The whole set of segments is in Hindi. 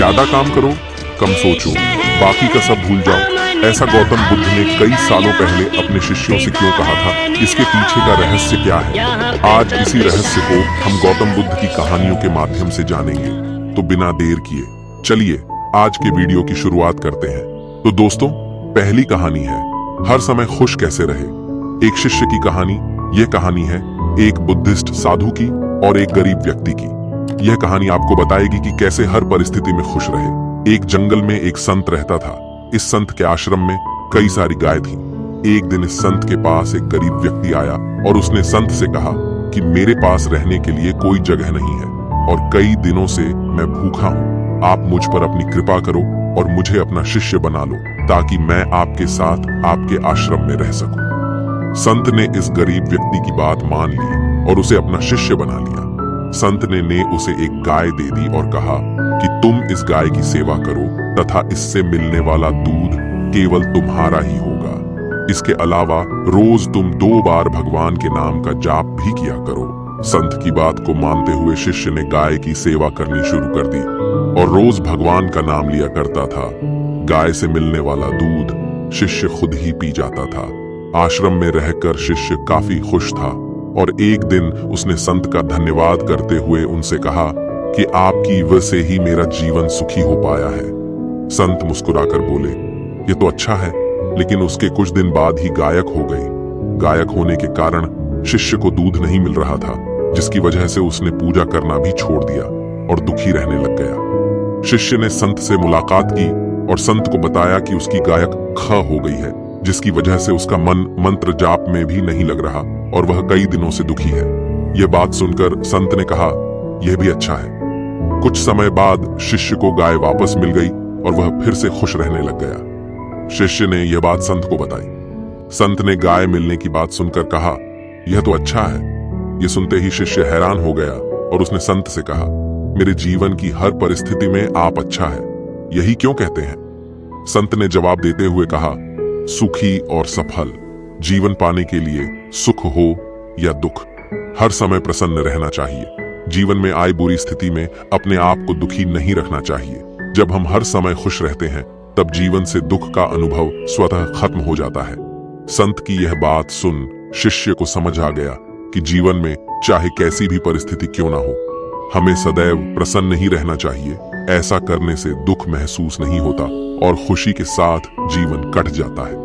ज्यादा काम करो, कम सोचो, बाकी का सब भूल जाओ। ऐसा गौतम बुद्ध ने कई सालों पहले अपने शिष्यों से क्यों कहा था? इसके पीछे का रहस्य क्या है? आज इसी रहस्य को हम गौतम बुद्ध की कहानियों के माध्यम से जानेंगे। तो बिना देर किए चलिए आज के वीडियो की शुरुआत करते हैं। तो दोस्तों, पहली कहानी है हर समय खुश कैसे रहे। एक शिष्य की कहानी। यह कहानी है एक बुद्धिस्ट साधु की और एक गरीब व्यक्ति की। यह कहानी आपको बताएगी कि कैसे हर परिस्थिति में खुश रहे। एक जंगल में एक संत रहता था। इस संत के आश्रम में कई सारी गाय थी। एक दिन इस संत के पास एक गरीब व्यक्ति आया और उसने संत से कहा कि मेरे पास रहने के लिए कोई जगह नहीं है और कई दिनों से मैं भूखा हूँ। आप मुझ पर अपनी कृपा करो और मुझे अपना शिष्य बना लो ताकि मैं आपके साथ आपके आश्रम में रह सकूं। संत ने इस गरीब व्यक्ति की बात मान ली और उसे अपना शिष्य बना लिया। संत ने उसे एक गाय दे दी और कहा कि तुम इस गाय की सेवा करो तथा इससे मिलने वाला दूध केवल तुम्हारा ही होगा। इसके अलावा रोज तुम 2 बार भगवान के नाम का जाप भी किया करो। संत की बात को मानते हुए शिष्य ने गाय की सेवा करनी शुरू कर दी और रोज भगवान का नाम लिया करता था। गाय से मिलने वाला दूध शिष्य खुद ही पी जाता था। आश्रम में रहकर शिष्य काफी खुश था और एक दिन उसने संत का धन्यवाद करते हुए उनसे कहा कि आपकी वजह से ही मेरा जीवन सुखी हो पाया है। संत मुस्कुराकर बोले, ये तो अच्छा है, लेकिन उसके कुछ दिन बाद ही गायक हो गई। गायक होने के कारण शिष्य को दूध नहीं मिल रहा था, जिसकी वजह से उसने पूजा करना भी छोड़ दिया और दुखी रहने लग गया। शिष्य ने संत से मुलाकात की और संत को बताया कि उसकी गायक ख हो गई है, जिसकी वजह से उसका मन मंत्र जाप में भी नहीं लग रहा और वह कई दिनों से दुखी है। यह बात सुनकर संत ने कहा, यह भी अच्छा है। कुछ समय बाद शिष्य को गाय वापस मिल गई और वह फिर से खुश रहने लग गया। शिष्य ने यह बात संत को बताई। संत ने गाय मिलने की बात सुनकर कहा, यह तो अच्छा है। यह सुनते ही शिष्य हैरान हो गया और उसने संत से कहा, मेरे जीवन की हर परिस्थिति में आप अच्छा है, यही क्यों कहते हैं? संत ने जवाब देते हुए कहा, सुखी और सफल जीवन पाने के लिए सुख हो या दुख, हर समय प्रसन्न रहना चाहिए। जीवन में आई बुरी स्थिति में अपने आप को दुखी नहीं रखना चाहिए। जब हम हर समय खुश रहते हैं तब जीवन से दुख का अनुभव स्वतः खत्म हो जाता है। संत की यह बात सुन शिष्य को समझ आ गया कि जीवन में चाहे कैसी भी परिस्थिति क्यों ना हो, हमें सदैव प्रसन्न ही रहना चाहिए। ऐसा करने से दुख महसूस नहीं होता और खुशी के साथ जीवन कट जाता है।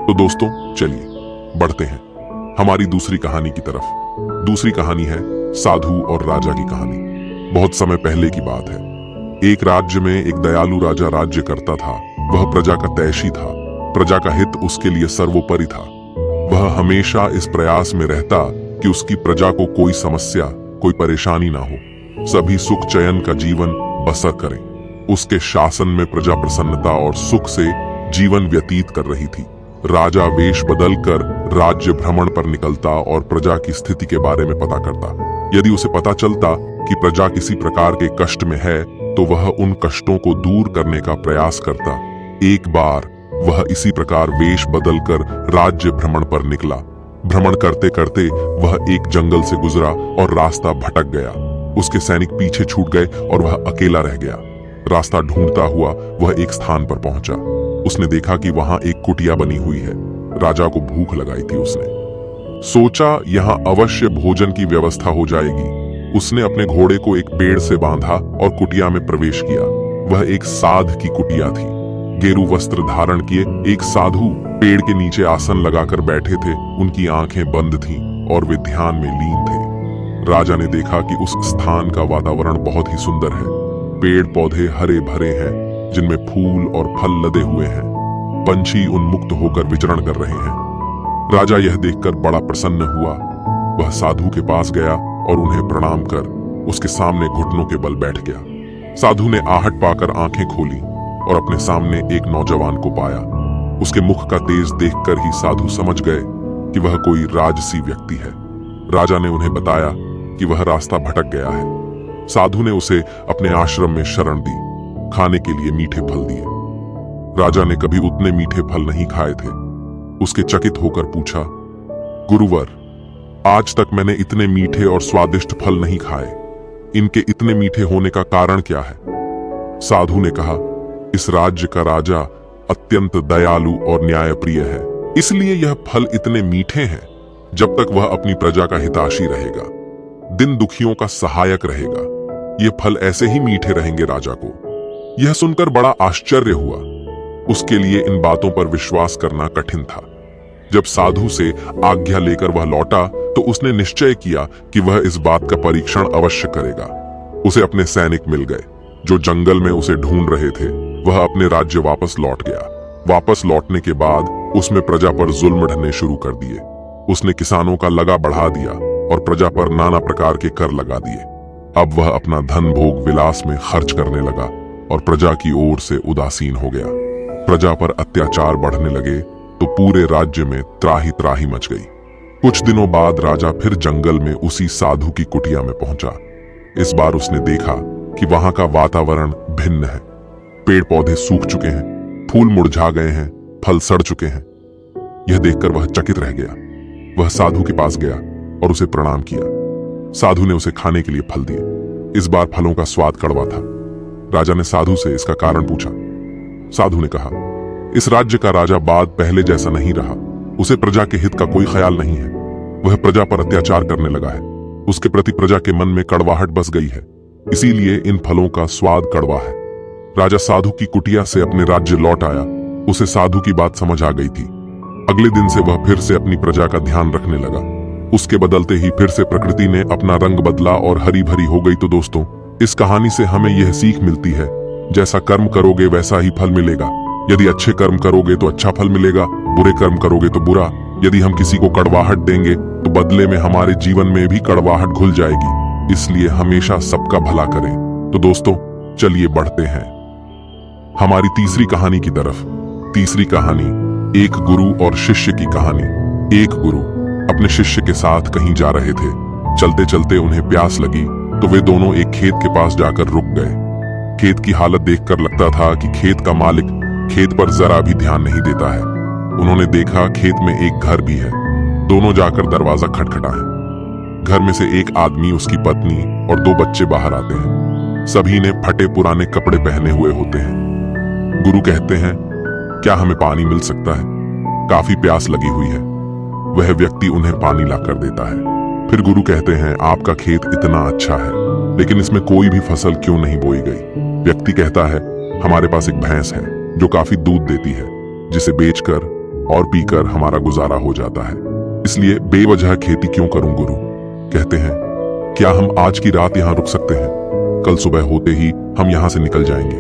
तो दोस्तों, चलिए बढ़ते हैं हमारी दूसरी कहानी की तरफ। दूसरी कहानी है साधु और राजा की कहानी। बहुत समय पहले की बात है। एक राज्य में एक दयालु राजा राज्य करता था। वह प्रजा का तैशी था। प्रजा का हित उसके लिए सर्वोपरि था। वह हमेशा इस प्रयास में रहता कि उसकी प्रजा को कोई समस्या, कोई परेशानी ना हो, सभी सुख चैन का जीवन बसर करें। उसके शासन में प्रजा प्रसन्नता और सुख से जीवन व्यतीत कर रही थी। राजा वेश बदलकर राज्य भ्रमण पर निकलता और प्रजा की स्थिति के बारे में पता करता। यदि उसे पता चलता कि प्रजा किसी प्रकार के कष्ट में है तो वह उन कष्टों को दूर करने का प्रयास करता। एक बार वह इसी प्रकार वेश बदलकर राज्य भ्रमण पर निकला। भ्रमण करते करते वह एक जंगल से गुजरा और रास्ता भटक गया। उसके सैनिक पीछे छूट गए और वह अकेला रह गया। रास्ता ढूंढता हुआ वह एक स्थान पर पहुंचा। उसने देखा कि वहां एक कुटिया बनी हुई है। राजा को भूख लगाई थी। उसने सोचा यहां अवश्य भोजन की व्यवस्था हो जाएगी। उसने अपने घोड़े को एक पेड़ से बांधा और कुटिया में प्रवेश किया। वह एक साध की कुटिया थी। गेरू वस्त्र धारण किए एक साधु पेड़ के नीचे आसन लगाकर बैठे थे। उनकी आंखें बंद थीं और वे ध्यान में लीन थे। राजा ने देखा कि उस स्थान का वातावरण बहुत ही सुंदर है। पेड़ पौधे हरे भरे हैं जिनमें फूल और फल लदे हुए हैं। पंछी उन्मुक्त होकर विचरण कर रहे हैं। राजा यह देखकर बड़ा प्रसन्न हुआ। वह साधु के पास गया और उन्हें प्रणाम कर उसके सामने घुटनों के बल बैठ गया। साधु ने आहट पाकर आंखें खोली और अपने सामने एक नौजवान को पाया। उसके मुख का तेज देखकर ही साधु समझ गए कि वह कोई राजसी व्यक्ति है। राजा ने उन्हें बताया कि वह रास्ता भटक गया है। साधु ने उसे अपने आश्रम में शरण दी। खाने के लिए मीठे फल दिए। राजा ने कभी उतने मीठे फल नहीं खाए थे। उसके चकित होकर पूछा, गुरुवर, आज तक मैंने इतने मीठे और स्वादिष्ट फल नहीं खाए। इनके इतने मीठे होने का कारण क्या है? साधु ने कहा, इस राज्य का राजा अत्यंत दयालु और न्यायप्रिय है, इसलिए यह फल इतने मीठे हैं। जब तक वह अपनी प्रजा का हितैषी रहेगा, दिन दुखियों का सहायक रहेगा, ये फल ऐसे ही मीठे रहेंगे राजा को। यह सुनकर बड़ा आश्चर्य हुआ। उसके लिए इन बातों पर विश्वास करना कठिन था। जब साधु से आज्ञा लेकर वह लौटा तो उसने निश्चय किया कि वह इस बात का परीक्षण अवश्य करेगा। उसे अपने सैनिक मिल गए जो जंगल में उसे ढूंढ रहे थे। वह अपने राज्य वापस लौट गया। वापस लौटने के बाद उसने प्रजा पर जुल्म ढने शुरू कर दिए। उसने किसानों का लगा बढ़ा दिया और प्रजा पर नाना प्रकार के कर लगा दिए। अब वह अपना धन भोग विलास में खर्च करने लगा और प्रजा की ओर से उदासीन हो गया। प्रजा पर अत्याचार बढ़ने लगे तो पूरे राज्य में त्राही त्राही मच गई। कुछ दिनों बाद राजा फिर जंगल में उसी साधु की कुटिया में पहुंचा। इस बार उसने देखा कि वहां का वातावरण भिन्न है। पेड़ पौधे सूख चुके हैं, फूल मुरझा गए हैं, फल सड़ चुके हैं। यह देखकर वह चकित रह गया। वह साधु के पास गया और उसे प्रणाम किया। साधु ने उसे खाने के लिए फल दिए। इस बार फलों का स्वाद कड़वा था। राजा ने साधु से इसका कारण पूछा। साधु ने कहा, इस राज्य का राजा बाद पहले जैसा नहीं रहा। उसे प्रजा के हित का कोई ख्याल नहीं है। वह प्रजा पर अत्याचार करने लगा है। उसके प्रति प्रजा के मन में कड़वाहट बस गई है, इसीलिए इन फलों का स्वाद कड़वा है। राजा साधु की कुटिया से अपने राज्य लौट आया। उसे साधु की बात समझ आ गई थी। अगले दिन से वह फिर से अपनी प्रजा का ध्यान रखने लगा। उसके बदलते ही फिर से प्रकृति ने अपना रंग बदला और हरी भरी हो गई। तो दोस्तों, इस कहानी से हमें यह सीख मिलती है, जैसा कर्म करोगे वैसा ही फल मिलेगा। यदि अच्छे कर्म करोगे तो अच्छा फल मिलेगा, बुरे कर्म करोगे तो बुरा। यदि हम किसी को कड़वाहट देंगे तो बदले में हमारे जीवन में भी कड़वाहट घुल जाएगी। इसलिए हमेशा सबका भला करें। तो दोस्तों, चलिए बढ़ते हैं हमारी तीसरी कहानी की तरफ। तीसरी कहानी एक गुरु और शिष्य की कहानी। एक गुरु अपने शिष्य के साथ कहीं जा रहे थे। चलते चलते उन्हें प्यास लगी तो वे दोनों एक खेत के पास जाकर रुक गए। खेत की हालत देखकर लगता था कि खेत का मालिक खेत पर जरा भी ध्यान नहीं देता है। उन्होंने देखा खेत में एक घर भी है। दोनों जाकर दरवाजा खटखटाए। घर में से एक आदमी, उसकी पत्नी और दो बच्चे बाहर आते हैं। सभी ने फटे पुराने कपड़े पहने हुए होते हैं। गुरु कहते हैं, क्या हमें पानी मिल सकता है? काफी प्यास लगी हुई है। वह व्यक्ति उन्हें पानी लाकर देता है। फिर गुरु कहते हैं, आपका खेत इतना अच्छा है, लेकिन इसमें कोई भी फसल क्यों नहीं बोई गई? व्यक्ति कहता है, हमारे पास एक भैंस है जो काफी दूध देती है, जिसे बेचकर और पीकर हमारा गुजारा हो जाता है। इसलिए बेवजह खेती क्यों करूं? गुरु कहते हैं, क्या हम आज की रात यहाँ रुक सकते हैं? कल सुबह होते ही हम यहाँ से निकल जाएंगे।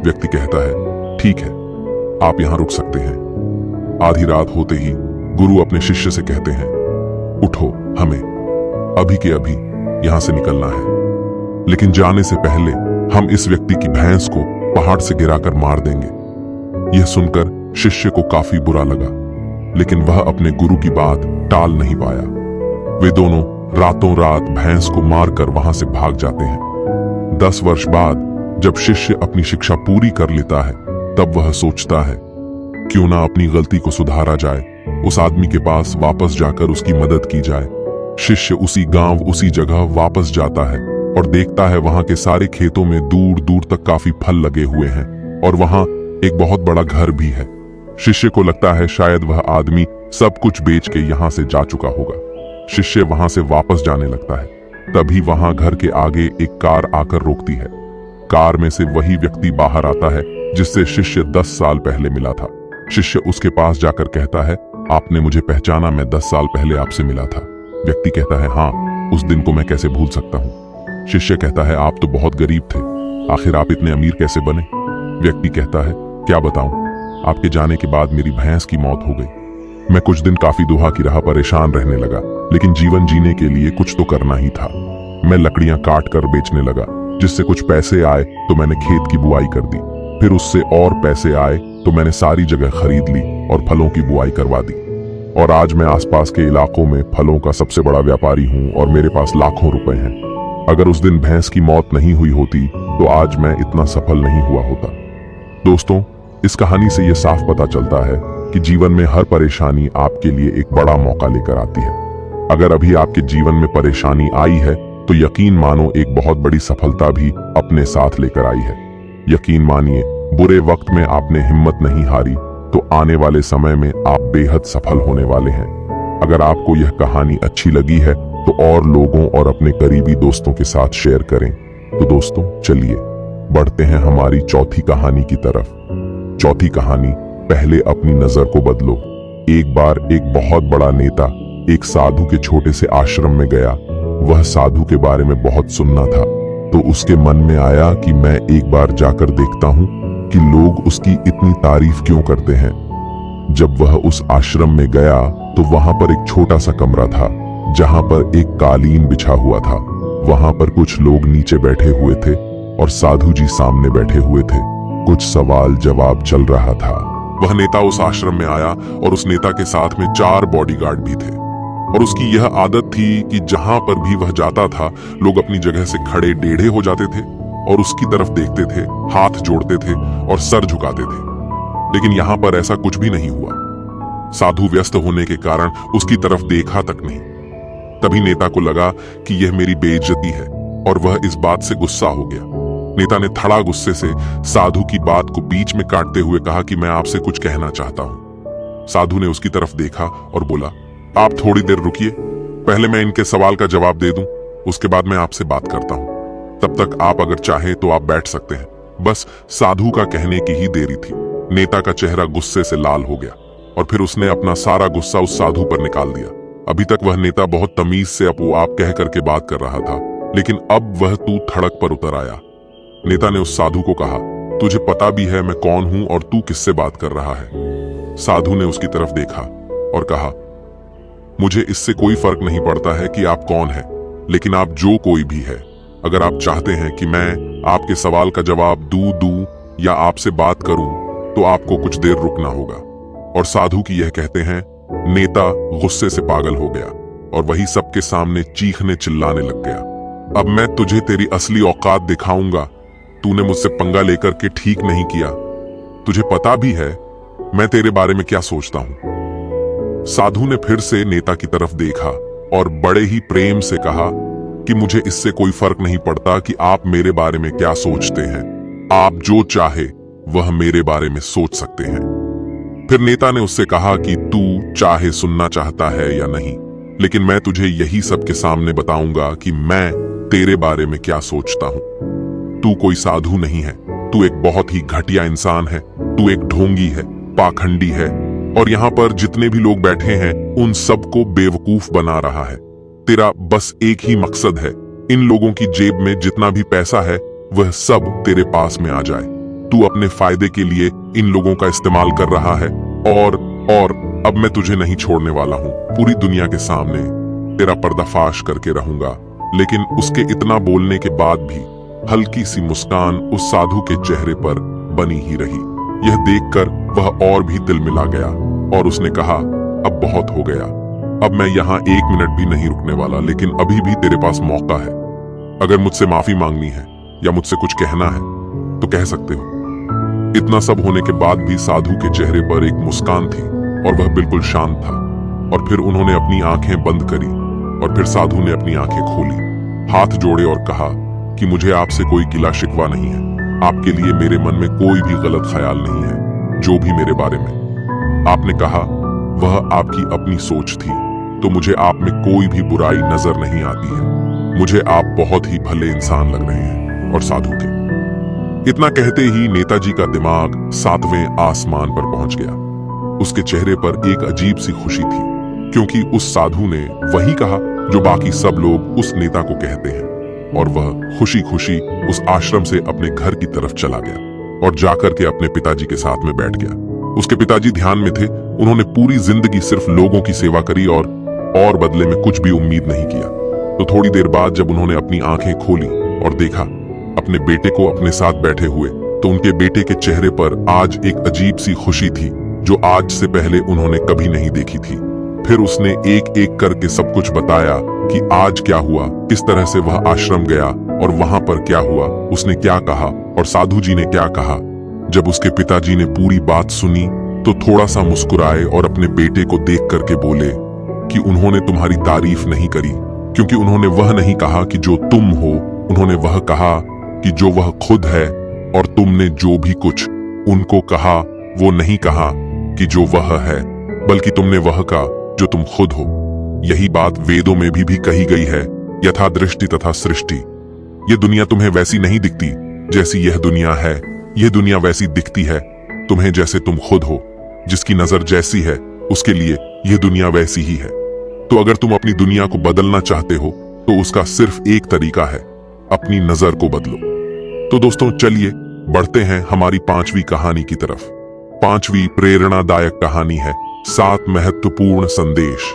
व्यक्ति कहता है, ठीक है, आप यहाँ रुक सकते हैं। आधी रात होते ही गुरु अपने शिष्य से कहते हैं, उठो, हमें अभी के अभी यहाँ से निकलना है। लेकिन जाने से पहले हम इस व्यक्ति की भैंस को पहाड़ से गिराकर मार देंगे। यह सुनकर शिष्य को काफी बुरा लगा, लेकिन वह अपने गुरु की बात टाल नहीं पाया। वे दोनों रातों रात भैंस को मारकर वहां से भाग जाते हैं। 10 वर्ष बाद जब शिष्य अपनी शिक्षा पूरी कर लेता है, तब वह सोचता है, क्यों ना अपनी गलती को सुधारा जाए, उस आदमी के पास वापस जाकर उसकी मदद की जाए। शिष्य उसी गांव, उसी जगह वापस जाता है और देखता है वहां के सारे खेतों में दूर दूर तक काफी फल लगे हुए हैं और वहां एक बहुत बड़ा घर भी है। शिष्य को लगता है शायद वह आदमी सब कुछ बेच के यहाँ से जा चुका होगा। शिष्य वहां से वापस जाने लगता है। तभी वहां घर के आगे एक कार आकर रोकती है। कार में से वही व्यक्ति बाहर आता है जिससे शिष्य 10 साल पहले मिला था। शिष्य उसके पास जाकर कहता है, आपने मुझे पहचाना? मैं 10 साल पहले आपसे मिला था। व्यक्ति कहता है, हाँ, उस दिन को मैं कैसे भूल सकता हूँ। शिष्य कहता है, आप तो बहुत गरीब थे, आखिर आप इतने अमीर कैसे बने? व्यक्ति कहता है, क्या बताऊं, आपके जाने के बाद मेरी भैंस की मौत हो गई। मैं कुछ दिन काफी दुहा की राह परेशान रहने लगा, लेकिन जीवन जीने के लिए कुछ तो करना ही था। मैं लकड़ियां काट कर बेचने लगा, जिससे कुछ पैसे आए तो मैंने खेत की बुआई कर दी। फिर उससे और पैसे आए तो मैंने सारी जगह खरीद ली और फलों की बुआई करवा दी। और आज मैं आसपास के इलाकों में फलों का सबसे बड़ा व्यापारी हूँ और मेरे पास लाखों रुपए हैं। अगर उस दिन भैंस की मौत नहीं हुई होती तो आज मैं इतना सफल नहीं हुआ होता। दोस्तों, इस कहानी से यह साफ पता चलता है कि जीवन में हर परेशानी आपके लिए एक बड़ा मौका लेकर आती है। अगर अभी आपके जीवन में परेशानी आई है तो यकीन मानो एक बहुत बड़ी सफलता भी अपने साथ लेकर आई है। यकीन मानिए, बुरे वक्त में आपने हिम्मत नहीं हारी तो आने वाले समय में आप बेहद सफल होने वाले हैं। अगर आपको यह कहानी अच्छी लगी है तो और लोगों और अपने करीबी दोस्तों के साथ शेयर करें। तो दोस्तों चलिए बढ़ते हैं हमारी चौथी कहानी की तरफ। चौथी कहानी, पहले अपनी नजर को बदलो। एक बार एक बहुत बड़ा नेता एक साधु के छोटे से आश्रम में गया। वह साधु के बारे में बहुत सुनना था, तो उसके मन में आया कि मैं एक बार जाकर देखता हूँ कि लोग उसकी इतनी तारीफ क्यों करते हैं। जब वह उस आश्रम में गया तो वहां पर एक छोटा सा कमरा था जहां पर एक कालीन बिछा हुआ था। वहां पर कुछ लोग नीचे बैठे हुए थे और साधु जी सामने बैठे हुए थे। कुछ सवाल जवाब चल रहा था। वह नेता उस आश्रम में आया और उस नेता के साथ में 4 बॉडीगार्ड भी थे और उसकी यह आदत थी कि जहां पर भी वह जाता था लोग अपनी जगह से खड़े टेढ़े हो जाते थे और उसकी तरफ देखते थे, हाथ जोड़ते थे और सर झुकाते थे। लेकिन यहां पर ऐसा कुछ भी नहीं हुआ। साधु व्यस्त होने के कारण उसकी तरफ देखा तक नहीं। तभी नेता को लगा कि यह मेरी बेइज्जती है और वह इस बात से गुस्सा हो गया। नेता ने थड़ा गुस्से से साधु की बात को बीच में काटते हुए कहा कि मैं आपसे कुछ कहना चाहता हूं। साधु ने उसकी तरफ देखा और बोला, आप थोड़ी देर रुकिए, पहले मैं इनके सवाल का जवाब दे दूं, उसके बाद मैं आपसे बात करता हूं। तब तक आप अगर चाहे तो आप बैठ सकते हैं। बस साधु का कहने की ही देरी थी। नेता का चेहरा गुस्से से लाल हो गया और फिर उसने अपना सारा गुस्सा उस साधु पर निकाल दिया। अभी तक वह नेता बहुत तमीज से अपो आप कह करके बात कर रहा था, लेकिन अब वह तू थड़क पर उतर आया। नेता ने उस साधु को कहा, तुझे पता भी है मैं कौन हूं और तू किससे बात कर रहा है। साधु ने उसकी तरफ देखा और कहा, मुझे इससे कोई फर्क नहीं पड़ता है कि आप कौन है, लेकिन आप जो कोई भी है, अगर आप चाहते हैं कि मैं आपके सवाल का जवाब दूं या आपसे बात करूं तो आपको कुछ देर रुकना होगा। और साधु की यह कहते हैं नेता गुस्से से पागल हो गया और वही सबके सामने चीखने चिल्लाने लग गया, अब मैं तुझे तेरी असली औकात दिखाऊंगा। तूने मुझसे पंगा लेकर के ठीक नहीं किया। तुझे पता भी है मैं तेरे बारे में क्या सोचता हूं। साधु ने फिर से नेता की तरफ देखा और बड़े ही प्रेम से कहा कि मुझे इससे कोई फर्क नहीं पड़ता कि आप मेरे बारे में क्या सोचते हैं। आप जो चाहे वह मेरे बारे में सोच सकते हैं। फिर नेता ने उससे कहा कि तू चाहे सुनना चाहता है या नहीं, लेकिन मैं तुझे यही सबके सामने बताऊंगा कि मैं तेरे बारे में क्या सोचता हूं। तू कोई साधु नहीं है, तू एक बहुत ही घटिया इंसान है। तू एक ढोंगी है, पाखंडी है और यहाँ पर जितने भी लोग बैठे हैं उन सबको बेवकूफ बना रहा है। तेरा बस एक ही मकसद है, इन लोगों की जेब में जितना भी पैसा है वह सब तेरे पास में आ जाए। तू अपने फायदे के लिए इन लोगों का इस्तेमाल कर रहा है और अब मैं तुझे नहीं छोड़ने वाला हूं। पूरी दुनिया के सामने तेरा पर्दाफाश करके रहूंगा। लेकिन उसके इतना बोलने के बाद भी हल्की सी मुस्कान उस साधु के चेहरे पर बनी ही रही। यह देखकर वह और भी दिल मिला गया और उसने कहा, अब बहुत हो गया, अब मैं यहाँ 1 मिनट भी नहीं रुकने वाला, लेकिन अभी भी तेरे पास मौका है। अगर मुझसे माफी मांगनी है या मुझसे कुछ कहना है तो कह सकते हो। इतना सब होने के बाद भी साधु के चेहरे पर एक मुस्कान थी और वह बिल्कुल शांत था। और फिर उन्होंने अपनी आंखें बंद करी और फिर साधु ने अपनी आंखें खोली, हाथ जोड़े और कहा कि मुझे आपसे कोई गिला शिकवा नहीं है। आपके लिए मेरे मन में कोई भी गलत ख्याल नहीं है। जो भी मेरे बारे में आपने कहा वह आपकी अपनी सोच थी, तो मुझे आप में कोई भी बुराई नजर नहीं आती है। मुझे आप बहुत ही भले इंसान लग रहे हैं। और साधु के इतना कहते ही नेताजी का दिमाग 7वें आसमान पर पहुंच गया। उसके चेहरे पर एक अजीब सी खुशी थी, क्योंकि उस साधु ने वही कहा जो बाकी सब लोग उस नेता को कहते हैं। और वह खुशी खुशी उस आश्रम से अपने घर की तरफ चला गया और जाकर के अपने पिताजी के साथ में बैठ गया। उसके पिताजी ध्यान में थे। उन्होंने पूरी जिंदगी सिर्फ लोगों की सेवा करी और बदले में कुछ भी उम्मीद नहीं किया। तो थोड़ी देर बाद जब उन्होंने अपनी आंखें खोली और देखा अपने बेटे को अपने साथ बैठे हुए, तो उनके बेटे के चेहरे पर आज एक अजीब सी खुशी थी जो आज से पहले उन्होंने कभी नहीं देखी थी। फिर उसने एक एक करके सब कुछ बताया कि आज क्या हुआ, किस तरह से वह आश्रम गया और वहां पर क्या हुआ, उसने क्या कहा और साधु जी ने क्या कहा। जब उसके पिताजी ने पूरी बात सुनी तो थोड़ा सा मुस्कुराए और अपने बेटे को देख करके बोले कि उन्होंने तुम्हारी तारीफ नहीं करी, क्योंकि उन्होंने वह नहीं कहा कि जो तुम हो, उन्होंने वह कहा कि जो वह खुद है और तुमने जो भी कुछ उनको कहा वो नहीं कहा कि जो वह है, बल्कि तुमने वह कहा जो तुम खुद हो। यही बात वेदों में भी कही गई है, यथा दृष्टि तथा सृष्टि। यह दुनिया तुम्हें वैसी नहीं दिखती जैसी यह दुनिया है, यह दुनिया वैसी दिखती है तुम्हें जैसे तुम खुद हो। जिसकी नजर जैसी है उसके लिए यह दुनिया वैसी ही है। तो अगर तुम अपनी दुनिया को बदलना चाहते हो तो उसका सिर्फ एक तरीका है, अपनी नजर को बदलो। तो दोस्तों चलिए बढ़ते हैं हमारी 5वीं कहानी की तरफ। 5वीं प्रेरणादायक कहानी है 7 महत्वपूर्ण संदेश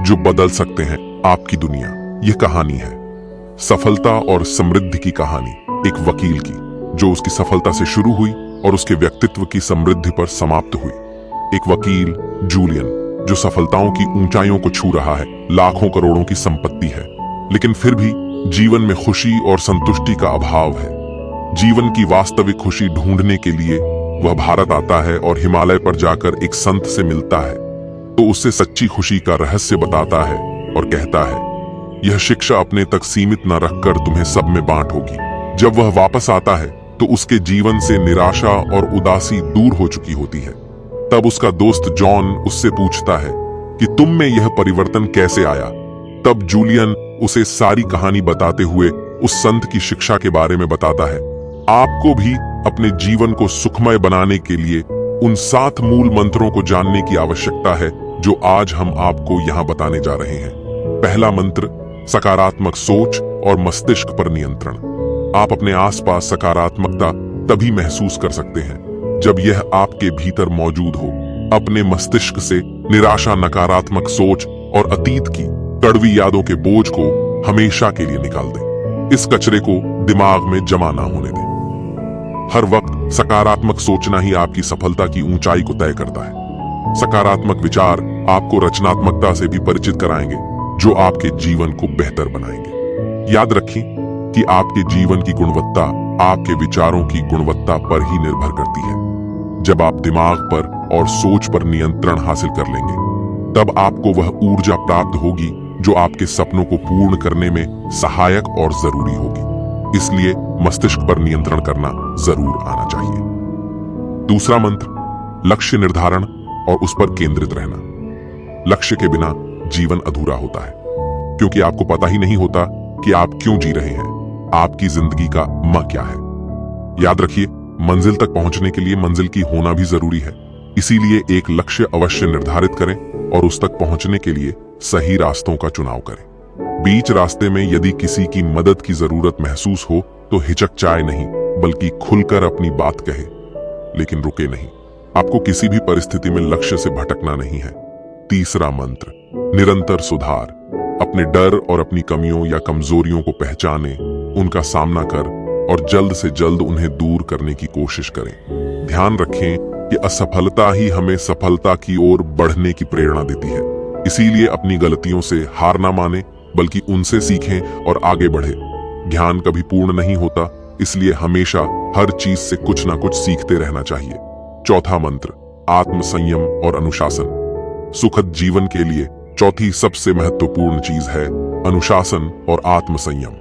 जो बदल सकते हैं आपकी दुनिया। यह कहानी है सफलता और समृद्धि की कहानी, एक वकील की जो उसकी सफलता से शुरू हुई और उसके व्यक्तित्व की समृद्धि पर समाप्त हुई। एक वकील जूलियन जो सफलताओं की ऊंचाइयों को छू रहा है, लाखों करोड़ों की संपत्ति है, लेकिन फिर भी जीवन में खुशी और संतुष्टि का अभाव है। जीवन की वास्तविक खुशी ढूंढने के लिए वह भारत आता है और हिमालय पर जाकर एक संत से मिलता है, तो उससे सच्ची खुशी का रहस्य बताता है और कहता है यह शिक्षा अपने तक सीमित न रखकर तुम्हें सब में बांट होगी। जब वह वापस आता है तो उसके जीवन से निराशा और उदासी दूर हो चुकी होती है। तब उसका दोस्त जॉन उससे पूछता है कि तुम में यह परिवर्तन कैसे आया। तब जूलियन उसे सारी कहानी बताते हुए उस संत की शिक्षा के बारे में बताता है। आपको भी अपने जीवन को सुखमय बनाने के लिए उन 7 मूल मंत्रों को जानने की आवश्यकता है जो आज हम आपको यहाँ बताने जा रहे हैं। पहला मंत्र, सकारात्मक सोच और मस्तिष्क पर नियंत्रण। आप अपने आसपास सकारात्मकता तभी महसूस कर सकते हैं जब यह आपके भीतर मौजूद हो। अपने मस्तिष्क से निराशा, नकारात्मक सोच और अतीत की कड़वी यादों के बोझ को हमेशा के लिए निकाल दें। इस कचरे को दिमाग में जमा ना होने दें। हर वक्त सकारात्मक सोचना ही आपकी सफलता की ऊंचाई को तय करता है। सकारात्मक विचार आपको रचनात्मकता से भी परिचित कराएंगे जो आपके जीवन को बेहतर बनाएंगे। याद रखें कि आपके जीवन की गुणवत्ता आपके विचारों की गुणवत्ता पर ही निर्भर करती है। जब आप दिमाग पर और सोच पर नियंत्रण हासिल कर लेंगे, तब आपको वह ऊर्जा प्राप्त होगी जो आपके सपनों को पूर्ण करने में सहायक और जरूरी होगी। इसलिए मस्तिष्क पर नियंत्रण करना जरूर आना चाहिए। दूसरा मंत्र, लक्ष्य निर्धारण और उस पर केंद्रित रहना। लक्ष्य के बिना जीवन अधूरा होता है, क्योंकि आपको पता ही नहीं होता कि आप क्यों जी रहे हैं, आपकी जिंदगी का मां क्या है। याद रखिए, मंजिल तक पहुंचने के लिए मंजिल की होना भी जरूरी है। इसीलिए एक लक्ष्य अवश्य निर्धारित करें और उस तक पहुंचने के लिए सही रास्तों का चुनाव करें। बीच रास्ते में यदि किसी की मदद की जरूरत महसूस हो तो हिचकचाए नहीं, बल्कि खुलकर अपनी बात कहे, लेकिन रुके नहीं। आपको किसी भी परिस्थिति में लक्ष्य से भटकना नहीं है। तीसरा मंत्र, निरंतर सुधार। अपने डर और अपनी कमियों या कमजोरियों को पहचानें, उनका सामना कर और जल्द से जल्द उन्हें दूर करने की कोशिश करें। ध्यान रखें कि असफलता ही हमें सफलता की ओर बढ़ने की प्रेरणा देती है। इसीलिए अपनी गलतियों से हार ना माने, बल्कि उनसे सीखें और आगे बढ़े। ज्ञान कभी पूर्ण नहीं होता, इसलिए हमेशा हर चीज से कुछ ना कुछ सीखते रहना चाहिए। चौथा मंत्र, आत्मसंयम और अनुशासन। सुखद जीवन के लिए चौथी सबसे महत्वपूर्ण चीज है अनुशासन और आत्मसंयम।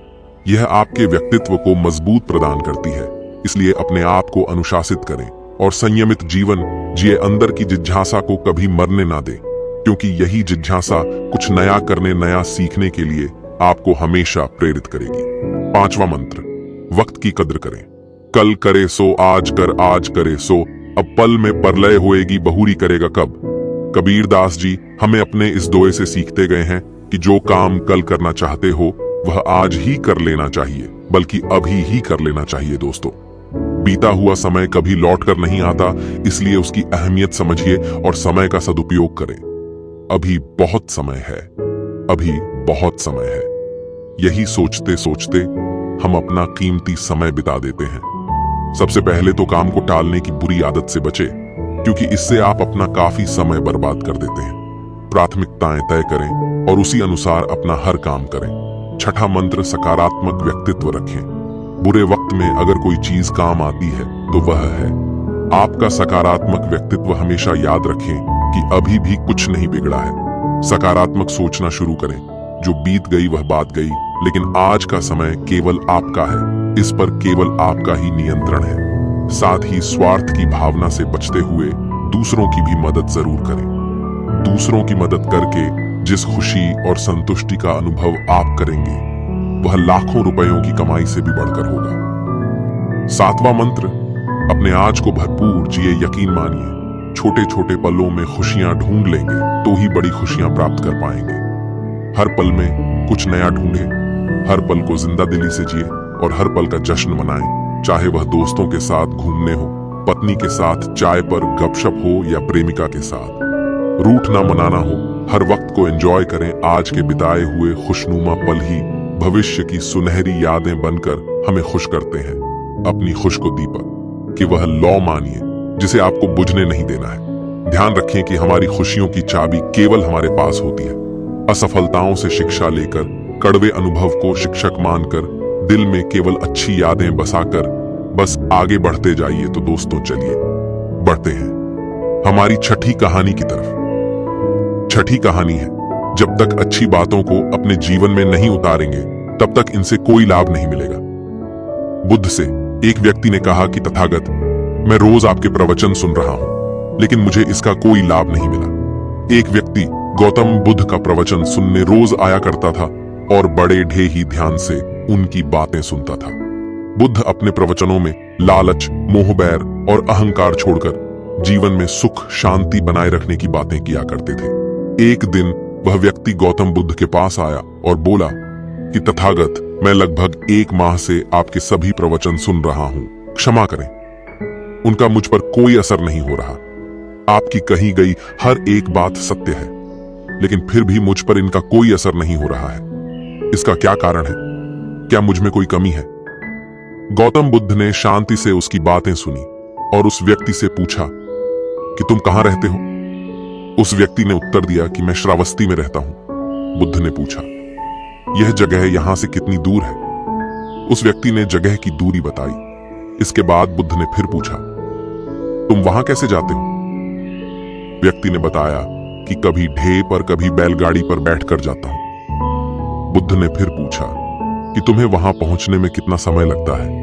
यह आपके व्यक्तित्व को मजबूत प्रदान करती है। इसलिए अपने आप को अनुशासित करें और संयमित जीवन जिए। अंदर की जिज्ञासा को कभी मरने ना दें, क्योंकि यही जिज्ञासा कुछ नया करने, नया सीखने के लिए आपको हमेशा प्रेरित करेगी। पांचवा मंत्र, वक्त की कद्र करें। कल करे सो आज कर, आज करे सो अब पल में परलय होएगी, बहुरी करेगा कब। कबीर दास जी हमें अपने इस दोहे से सीखते गए हैं कि जो काम कल करना चाहते हो वह आज ही कर लेना चाहिए, बल्कि अभी ही कर लेना चाहिए। दोस्तों, बीता हुआ समय कभी लौट कर नहीं आता, इसलिए उसकी अहमियत समझिए और समय का सदुपयोग करें। अभी बहुत समय है, अभी बहुत समय है। यही सोचते सोचते हम अपना कीमती समय बिता देते हैं। सबसे पहले तो काम को टालने की बुरी आदत से बचे, क्योंकि इससे आप अपना काफी समय बर्बाद कर देते हैं। प्राथमिकताएं तय करें और उसी अनुसार अपना हर काम करें। छठा मंत्र, सकारात्मक व्यक्तित्व रखें। बुरे वक्त में अगर कोई चीज काम आती है तो वह है आपका सकारात्मक व्यक्तित्व। हमेशा याद रखें कि अभी भी कुछ नहीं बिगड़ा है। सकारात्मक सोचना शुरू करें। जो बीत गई वह बात गई, लेकिन आज का समय केवल आपका है। इस पर केवल आपका ही नियंत्रण है। साथ ही स्वार्थ की भावना से बचते हुए दूसरों की भी मदद जरूर करें। दूसरों की मदद करके जिस खुशी और संतुष्टि का अनुभव आप करेंगे वह लाखों रुपयों की कमाई से भी बढ़कर होगा। 7वां मंत्र, अपने आज को भरपूर जिए। यकीन मानिए, छोटे छोटे पलों में खुशियां ढूंढ लेंगे तो ही बड़ी खुशियां प्राप्त कर पाएंगे। हर पल में कुछ नया ढूंढे, हर पल को जिंदा दिली से जिए और हर पल का जश्न मनाएं, चाहे वह दोस्तों के साथ घूमने हो, पत्नी के साथ चाय पर गपशप हो या प्रेमिका के साथ। रूठ ना मनाना हो, हर वक्त को एंजॉय करें। आज के बिताए हुए खुशनुमा पल ही भविष्य की सुनहरी यादें बनकर हमें खुश करते हैं। अपनी खुश को दीपक कि वह लौ मानिए जिसे आपको बुझने नहीं देना है। ध्यान रखें कि हमारी खुशियों की चाबी केवल हमारे पास होती है। असफलताओं से शिक्षा लेकर, कड़वे अनुभव को शिक्षक मानकर, दिल में केवल अच्छी यादें बसाकर बस आगे बढ़ते जाइए। तो दोस्तों चलिए बढ़ते हैं हमारी छठी कहानी की तरफ। छठी कहानी है, जब तक अच्छी बातों को अपने जीवन में नहीं उतारेंगे तब तक इनसे कोई लाभ नहीं मिलेगा। बुद्ध से एक व्यक्ति ने कहा कि तथागत, मैं रोज आपके प्रवचन सुन रहा हूं लेकिन मुझे इसका कोई लाभ नहीं मिला। एक व्यक्ति गौतम बुद्ध का प्रवचन सुनने रोज आया करता था और बड़े ढेर ध्यान से उनकी बातें सुनता था। बुद्ध अपने प्रवचनों में लालच, मोह, बैर और अहंकार छोड़कर जीवन में सुख शांति बनाए रखने की बातें किया करते थे। एक दिन वह व्यक्ति गौतम बुद्ध के पास आया और बोला कि तथागत, मैं लगभग 1 माह से आपके सभी प्रवचन सुन रहा हूं, क्षमा करें, उनका मुझ पर कोई असर नहीं हो रहा। आपकी कही गई हर एक बात सत्य है, लेकिन फिर भी मुझ पर इनका कोई असर नहीं हो रहा है। इसका क्या कारण है? क्या मुझ में कोई कमी है? गौतम बुद्ध ने शांति से उसकी बातें सुनी और उस व्यक्ति से पूछा कि तुम कहां रहते हो? उस व्यक्ति ने उत्तर दिया कि मैं श्रावस्ती में रहता हूं। बुद्ध ने पूछा, यह जगह यहां से कितनी दूर है? उस व्यक्ति ने जगह की दूरी बताई। इसके बाद बुद्ध ने फिर पूछा, तुम वहां कैसे जाते हो? व्यक्ति ने बताया कि कभी ढेप और कभी बैलगाड़ी पर बैठकर जाता हूं। बुद्ध ने फिर पूछा कि तुम्हें वहां पहुंचने में कितना समय लगता है?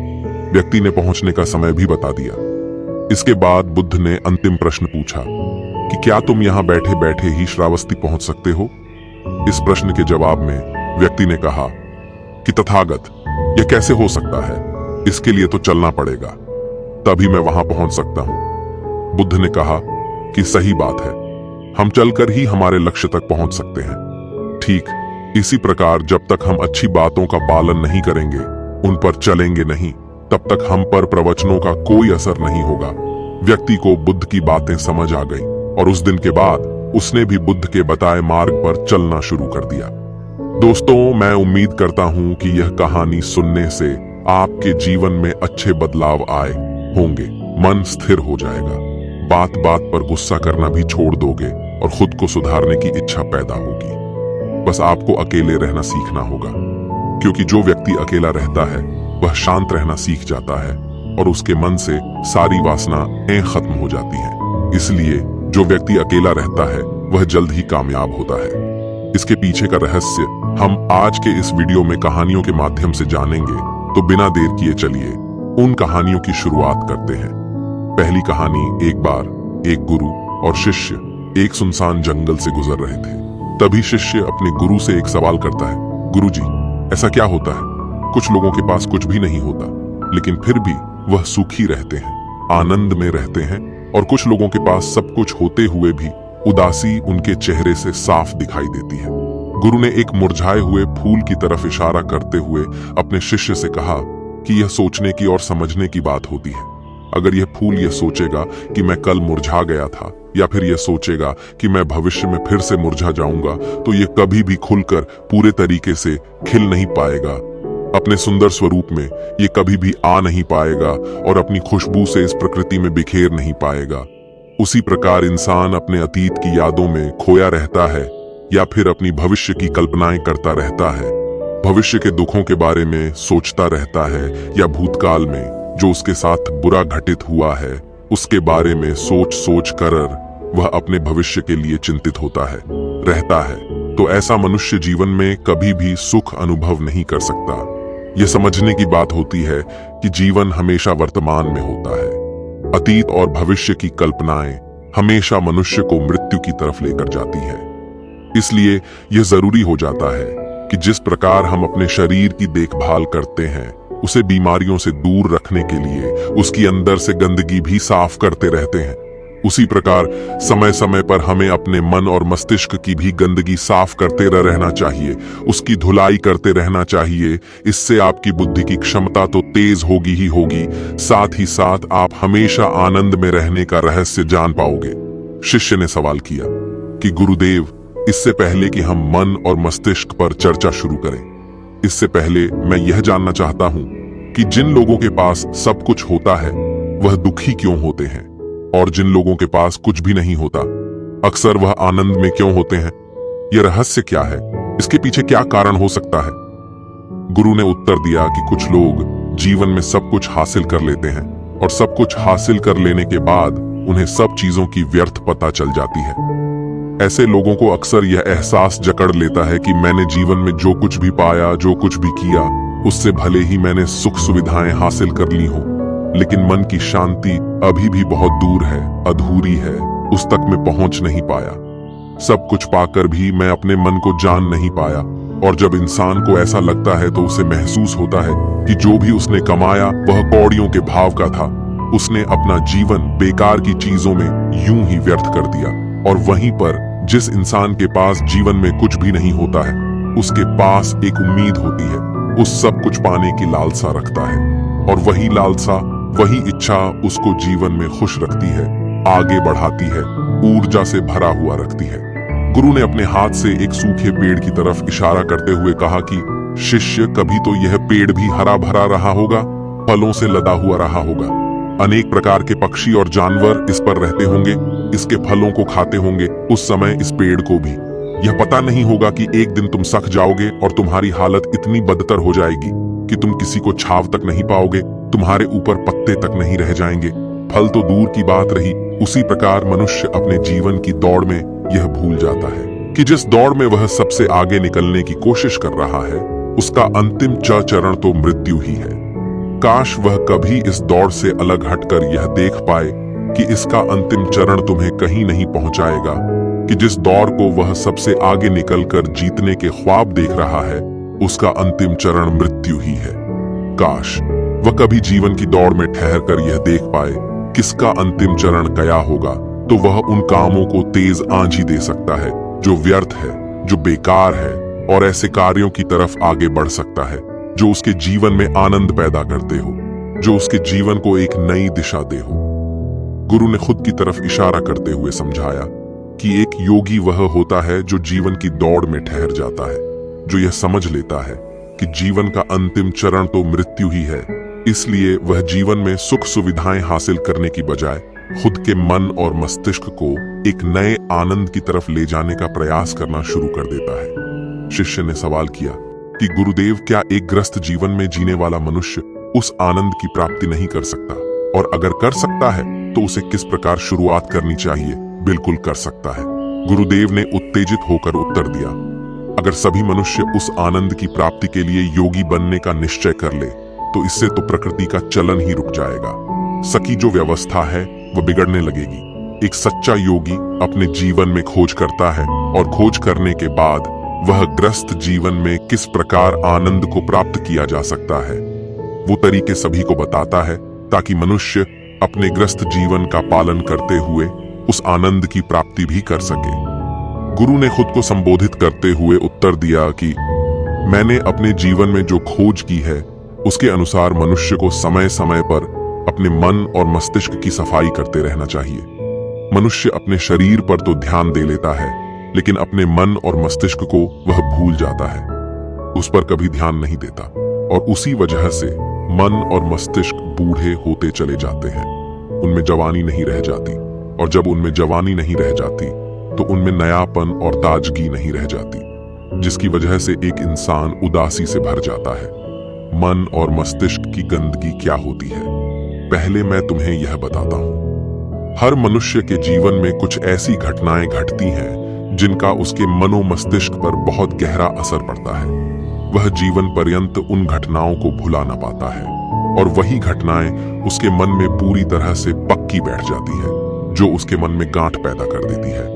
व्यक्ति ने पहुंचने का समय भी बता दिया। इसके बाद बुद्ध ने अंतिम प्रश्न पूछा कि क्या तुम यहां बैठे बैठे ही श्रावस्ती पहुंच सकते हो? इस प्रश्न के जवाब में व्यक्ति ने कहा कि तथागत, यह कैसे हो सकता है? इसके लिए तो चलना पड़ेगा, तभी मैं वहां पहुंच सकता हूं। बुद्ध ने कहा कि सही बात है, हम चलकर ही हमारे लक्ष्य तक पहुंच सकते हैं। ठीक इसी प्रकार जब तक हम अच्छी बातों का पालन नहीं करेंगे, उन पर चलेंगे नहीं, तब तक हम पर प्रवचनों का कोई असर नहीं होगा। व्यक्ति को बुद्ध की बातें समझ आ गई और उस दिन के बाद उसने भी बुद्ध के बताए मार्ग पर चलना शुरू कर दिया। दोस्तों, मैं उम्मीद करता हूं कि यह कहानी सुनने से आपके जीवन में अच्छे बदलाव आए होंगे। मन स्थिर हो जाएगा, बात बात पर गुस्सा करना भी छोड़ दोगे और खुद को सुधारने की इच्छा पैदा होगी। बस आपको अकेले रहना सीखना होगा, क्योंकि जो व्यक्ति अकेला रहता है वह शांत रहना सीख जाता है और उसके मन से सारी वासनाएं खत्म हो जाती हैं। इसलिए जो व्यक्ति अकेला रहता है वह जल्द ही कामयाब होता है। इसके पीछे का रहस्य हम आज के इस वीडियो में कहानियों के माध्यम से जानेंगे, तो बिना देर किए चलिए उन कहानियों की शुरुआत करते हैं। पहली कहानी, एक बार एक गुरु और शिष्य एक सुनसान जंगल से गुजर रहे थे। तभी शिष्य अपने गुरु से एक सवाल करता है, गुरुजी, ऐसा क्या होता है? कुछ लोगों के पास कुछ भी नहीं होता, लेकिन फिर भी वह सुखी रहते हैं, आनंद में रहते हैं, और कुछ लोगों के पास सब कुछ होते हुए भी उदासी उनके चेहरे से साफ दिखाई देती है। गुरु ने एक मुरझाए हुए फूल की तरफ इशारा करते हुए अपने शिष्य से कहा कि यह सोचने की और समझने की बात होती है। अगर यह फूल यह सोचेगा कि मैं कल मुरझा गया था, या फिर यह सोचेगा कि मैं भविष्य में फिर से मुरझा जाऊंगा, तो यह कभी भी खुलकर पूरे तरीके से खिल नहीं पाएगा। अपने सुंदर स्वरूप में ये कभी भी आ नहीं पाएगा और अपनी खुशबू से इस प्रकृति में बिखेर नहीं पाएगा। उसी प्रकार इंसान अपने अतीत की यादों में खोया रहता है या फिर अपनी भविष्य की कल्पनाएं करता रहता है। भविष्य के दुखों के बारे में सोचता रहता है या भूतकाल में जो उसके साथ बुरा घटित हुआ है उसके बारे में सोच सोच कर वह अपने भविष्य के लिए चिंतित होता है रहता है। तो ऐसा मनुष्य जीवन में कभी भी सुख अनुभव नहीं कर सकता। यह समझने की बात होती है कि जीवन हमेशा वर्तमान में होता है। अतीत और भविष्य की कल्पनाएं हमेशा मनुष्य को मृत्यु की तरफ लेकर जाती है। इसलिए यह जरूरी हो जाता है कि जिस प्रकार हम अपने शरीर की देखभाल करते हैं, उसे बीमारियों से दूर रखने के लिए उसकी अंदर से गंदगी भी साफ करते रहते हैं, उसी प्रकार समय समय पर हमें अपने मन और मस्तिष्क की भी गंदगी साफ करते रहना चाहिए, उसकी धुलाई करते रहना चाहिए। इससे आपकी बुद्धि की क्षमता तो तेज होगी ही होगी, साथ ही साथ आप हमेशा आनंद में रहने का रहस्य जान पाओगे। शिष्य ने सवाल किया कि गुरुदेव, इससे पहले कि हम मन और मस्तिष्क पर चर्चा शुरू करें, इससे पहले मैं यह जानना चाहता हूं कि जिन लोगों के पास सब कुछ होता है वह दुखी क्यों होते हैं, और जिन लोगों के पास कुछ भी नहीं होता अक्सर वह आनंद में क्यों होते हैं? यह रहस्य क्या है? इसके पीछे क्या कारण हो सकता है? गुरु ने उत्तर दिया कि कुछ लोग जीवन में सब कुछ हासिल कर लेते हैं और सब कुछ हासिल कर लेने के बाद उन्हें सब चीजों की व्यर्थ पता चल जाती है। ऐसे लोगों को अक्सर यह एहसास जकड़ लेता है कि मैंने जीवन में जो कुछ भी पाया, जो कुछ भी किया, उससे भले ही मैंने सुख सुविधाएं हासिल कर ली हो, लेकिन मन की शांति अभी भी बहुत दूर है, अधूरी है, उस तक मैं पहुंच नहीं पाया। सब कुछ पाकर भी मैं अपने मन को जान नहीं पाया। और जब इंसान को ऐसा लगता है तो उसे महसूस होता है कि जो भी उसने कमाया वह कौड़ियों के भाव का था। उसने अपना जीवन बेकार की चीजों में यूं ही व्यर्थ कर दिया। और वहीं पर जिस इंसान के पास जीवन में कुछ भी नहीं होता है, उसके पास एक उम्मीद होती है, उस सब कुछ पाने की लालसा रखता है, और वही लालसा, वही इच्छा उसको जीवन में खुश रखती है, आगे बढ़ाती है, ऊर्जा से भरा हुआ रखती है। गुरु ने अपने हाथ से एक सूखे पेड़ की तरफ इशारा करते हुए कहा कि शिष्य, कभी तो यह पेड़ भी हरा भरा रहा होगा, फलों से लदा हुआ रहा होगा। अनेक प्रकार के पक्षी और जानवर इस पर रहते होंगे, इसके फलों को खाते होंगे। उस समय इस पेड़ को भी यह पता नहीं होगा कि एक दिन तुम सख जाओगे और तुम्हारी हालत इतनी बदतर हो जाएगी कि तुम किसी को छाव तक नहीं पाओगे, तुम्हारे ऊपर पत्ते तक नहीं रह जाएंगे। फल तो दूर की बात रही, उसी प्रकार मनुष्य अपने जीवन की दौड़ में यह भूल जाता है कि जिस दौड़ में वह सबसे आगे निकलने की कोशिश कर रहा है, उसका अंतिम चरण तो मृत्यु ही है। काश वह कभी इस दौड़ से अलग हटकर यह देख पाए कि इसका अंतिम चरण तुम्हें कहीं नहीं पहुंचाएगा, कि जिस दौड़ को वह सबसे आगे निकलकर जीतने के ख्वाब देख रहा है, उसका अंतिम चरण मृत्यु ही है। काश वह कभी जीवन की दौड़ में ठहर कर यह देख पाए किसका अंतिम चरण क्या होगा, तो वह उन कामों को तेज आंधी दे सकता है जो व्यर्थ है, जो बेकार है, और ऐसे कार्यों की तरफ आगे बढ़ सकता है जो उसके जीवन में आनंद पैदा करते हो, जो उसके जीवन को एक नई दिशा दे हो। गुरु ने खुद की तरफ इशारा करते हुए समझाया कि एक योगी वह होता है जो जीवन की दौड़ में ठहर जाता है, जो यह समझ लेता है कि जीवन का अंतिम चरण तो मृत्यु ही है। इसलिए वह जीवन में सुख सुविधाएं हासिल करने की बजाय खुद के मन और मस्तिष्क को एक नए आनंद की तरफ ले जाने का प्रयास करना शुरू कर देता है। शिष्य ने सवाल किया कि गुरुदेव, क्या एक ग्रस्त जीवन में जीने वाला मनुष्य उस आनंद की प्राप्ति नहीं कर सकता, और अगर कर सकता है तो उसे किस प्रकार शुरुआत करनी चाहिए? बिल्कुल कर सकता है, गुरुदेव ने उत्तेजित होकर उत्तर दिया। अगर सभी मनुष्य उस आनंद की प्राप्ति के लिए योगी बनने का निश्चय कर ले, तो इससे तो प्रकृति का चलन ही रुक जाएगा। सकी जो व्यवस्था है वह बिगड़ने लगेगी। एक सच्चा योगी अपने जीवन में खोज करता है, और खोज करने के बाद वह ग्रस्त जीवन में किस प्रकार आनंद को प्राप्त किया जा सकता है, वो तरीके सभी को बताता है, ताकि मनुष्य अपने ग्रस्त जीवन का पालन करते हुए उस आनंद की प्राप्ति भी कर सके। गुरु ने खुद को संबोधित करते हुए उत्तर दिया कि मैंने अपने जीवन में जो खोज की है, उसके अनुसार मनुष्य को समय समय पर अपने मन और मस्तिष्क की सफाई करते रहना चाहिए। मनुष्य अपने शरीर पर तो ध्यान दे लेता है, लेकिन अपने मन और मस्तिष्क को वह भूल जाता है, उस पर कभी ध्यान नहीं देता, और उसी वजह से मन और मस्तिष्क बूढ़े होते चले जाते हैं। उनमें जवानी नहीं रह जाती, और जब उनमें जवानी नहीं रह जाती तो उनमें नयापन और ताजगी नहीं रह जाती, जिसकी वजह से एक इंसान उदासी से भर जाता है। मन और मस्तिष्क की गंदगी क्या होती है, पहले मैं तुम्हें यह बताता हूं। हर मनुष्य के जीवन में कुछ ऐसी घटनाएं घटती हैं जिनका उसके मनो मस्तिष्क पर बहुत गहरा असर पड़ता है। वह जीवन पर्यंत उन घटनाओं को भुला न पाता है। और वही घटनाएं उसके मन में पूरी तरह से पक्की बैठ जाती है, जो उसके मन में गांठ पैदा कर देती है।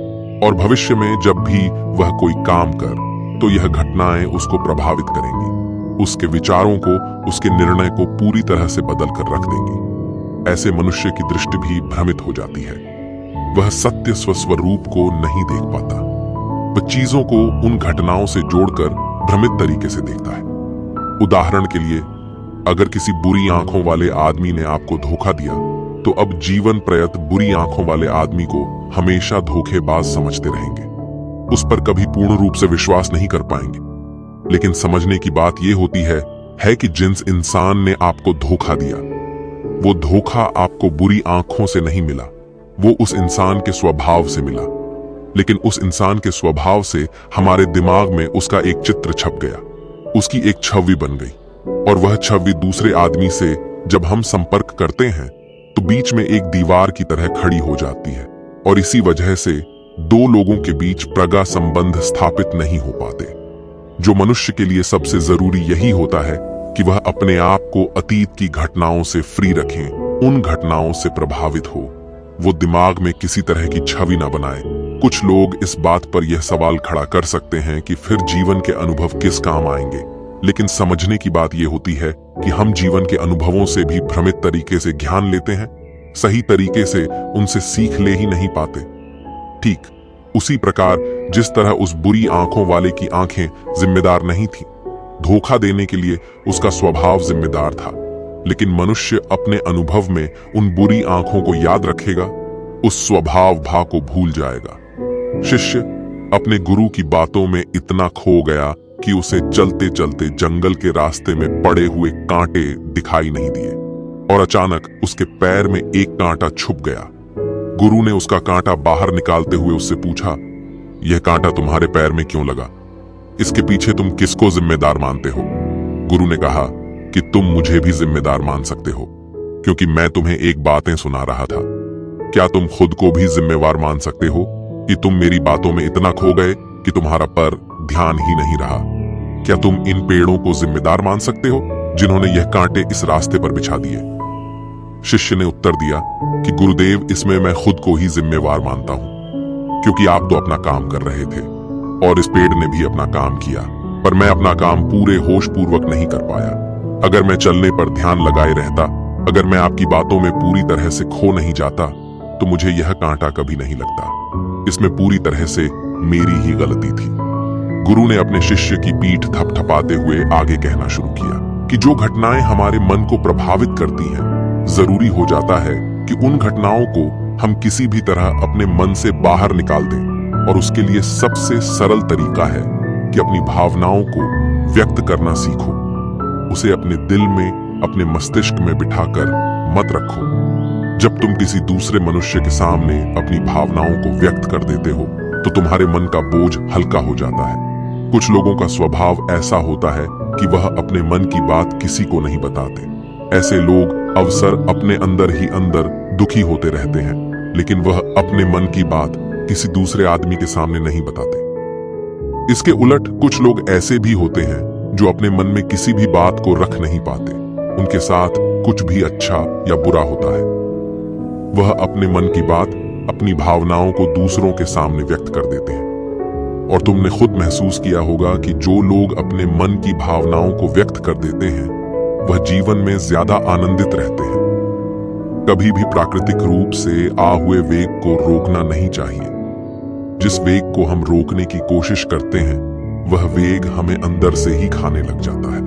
और भविष्य में जब भी वह कोई काम कर तो यह घटनाएं उसको प्रभावित करेंगी, उसके विचारों को, उसके निर्णय को पूरी तरह से बदल कर रख देंगी। ऐसे मनुष्य की दृष्टि भी भ्रमित हो जाती है। वह सत्य स्वस्वरूप को नहीं देख पाता। वह चीजों को उन घटनाओं से जोड़कर भ्रमित तरीके से देखता है। उदाहरण के लिए, अगर किसी बुरी आंखों वाले आदमी ने आपको धोखा दिया तो अब जीवन प्रयत बुरी आंखों वाले आदमी को हमेशा धोखेबाज समझते रहेंगे, उस पर कभी पूर्ण रूप से विश्वास नहीं कर पाएंगे। लेकिन समझने की बात यह होती है कि जिस इंसान ने आपको धोखा दिया, वो धोखा आपको बुरी आंखों से नहीं मिला, वो उस इंसान के स्वभाव से मिला। लेकिन उस इंसान के स्वभाव से हमारे दिमाग में उसका एक चित्र छप गया, उसकी एक छवि बन गई, और वह छवि दूसरे आदमी से जब हम संपर्क करते हैं तो बीच में एक दीवार की तरह खड़ी हो जाती है, और इसी वजह से दो लोगों के बीच प्रगा संबंध स्थापित नहीं हो पाते। जो मनुष्य के लिए सबसे जरूरी यही होता है कि वह अपने आप को अतीत की घटनाओं से फ्री रखें, उन घटनाओं से प्रभावित हो, वो दिमाग में किसी तरह की छवि ना बनाए। कुछ लोग इस बात पर यह सवाल खड़ा कर सकते हैं कि फिर जीवन के अनुभव किस काम आएंगे, लेकिन समझने की बात यह होती है कि हम जीवन के अनुभवों से भी भ्रमित तरीके से ज्ञान लेते हैं, सही तरीके से उनसे सीख ले ही नहीं पाते। ठीक उसी प्रकार जिस तरह उस बुरी आंखों वाले की आंखें जिम्मेदार नहीं थी, धोखा देने के लिए उसका स्वभाव जिम्मेदार था, लेकिन मनुष्य अपने अनुभव में उन बुरी आंखों को याद रखेगा, उस स्वभाव भाव को भूल जाएगा। शिष्य अपने गुरु की बातों में इतना खो गया कि उसे चलते चलते जंगल के रास्ते में पड़े हुए कांटे दिखाई नहीं दिए, और अचानक उसके पैर में एक कांटा छुप गया। गुरु ने उसका कांटा बाहर निकालते हुए उससे पूछा, यह कांटा तुम्हारे पैर में क्यों लगा? इसके पीछे तुम किसको जिम्मेदार मानते हो? गुरु ने कहा कि तुम मुझे भी जिम्मेदार मान सकते हो, क्योंकि मैं तुम्हें एक बातें सुना रहा था। क्या तुम खुद को भी जिम्मेवार मान सकते हो कि तुम मेरी बातों में इतना खो गए कि तुम्हारा पर ध्यान ही नहीं रहा? क्या तुम इन पेड़ों को जिम्मेदार मान सकते हो जिन्होंने यह कांटे इस रास्ते पर बिछा दिए? शिष्य ने उत्तर दिया कि गुरुदेव, इसमें मैं खुद को ही जिम्मेवार मानता हूं, क्योंकि आप तो अपना काम कर रहे थे और इस पेड़ ने भी अपना काम किया, पर मैं अपना काम पूरे होश पूर्वक नहीं कर पाया। अगर मैं चलने पर ध्यान लगाए रहता, अगर मैं आपकी बातों में पूरी तरह से खो नहीं जाता, तो मुझे यह कांटा कभी नहीं लगता। इसमें पूरी तरह से मेरी ही गलती थी। गुरु ने अपने शिष्य की पीठ थपथपाते हुए आगे कहना शुरू किया कि जो घटनाएं हमारे मन को प्रभावित करती हैं, जरूरी हो जाता है कि उन घटनाओं को हम किसी भी तरह अपने मन से बाहर निकाल दें, और उसके लिए सबसे सरल तरीका है कि अपनी भावनाओं को व्यक्त करना सीखो। उसे अपने दिल में, अपने मस्तिष्क में बिठाकर मत रखो। जब तुम किसी दूसरे मनुष्य के सामने अपनी भावनाओं को व्यक्त कर देते हो तो तुम्हारे मन का बोझ हल्का हो जाता है। कुछ लोगों का स्वभाव ऐसा होता है कि वह अपने मन की बात किसी को नहीं बताते। ऐसे लोग अवसर अपने अंदर ही अंदर दुखी होते रहते हैं, लेकिन वह अपने मन की बात किसी दूसरे आदमी के सामने नहीं बताते। इसके उलट कुछ लोग ऐसे भी होते हैं जो अपने मन में किसी भी बात को रख नहीं पाते। उनके साथ कुछ भी अच्छा या बुरा होता है, वह अपने मन की बात, अपनी भावनाओं को दूसरों के सामने व्यक्त कर देते हैं। और तुमने खुद महसूस किया होगा कि जो लोग अपने मन की भावनाओं को व्यक्त कर देते हैं, वह जीवन में ज्यादा आनंदित रहते हैं। कभी भी प्राकृतिक रूप से आ हुए वेग को रोकना नहीं चाहिए। जिस वेग को हम रोकने की कोशिश करते हैं, वह वेग हमें अंदर से ही खाने लग जाता है।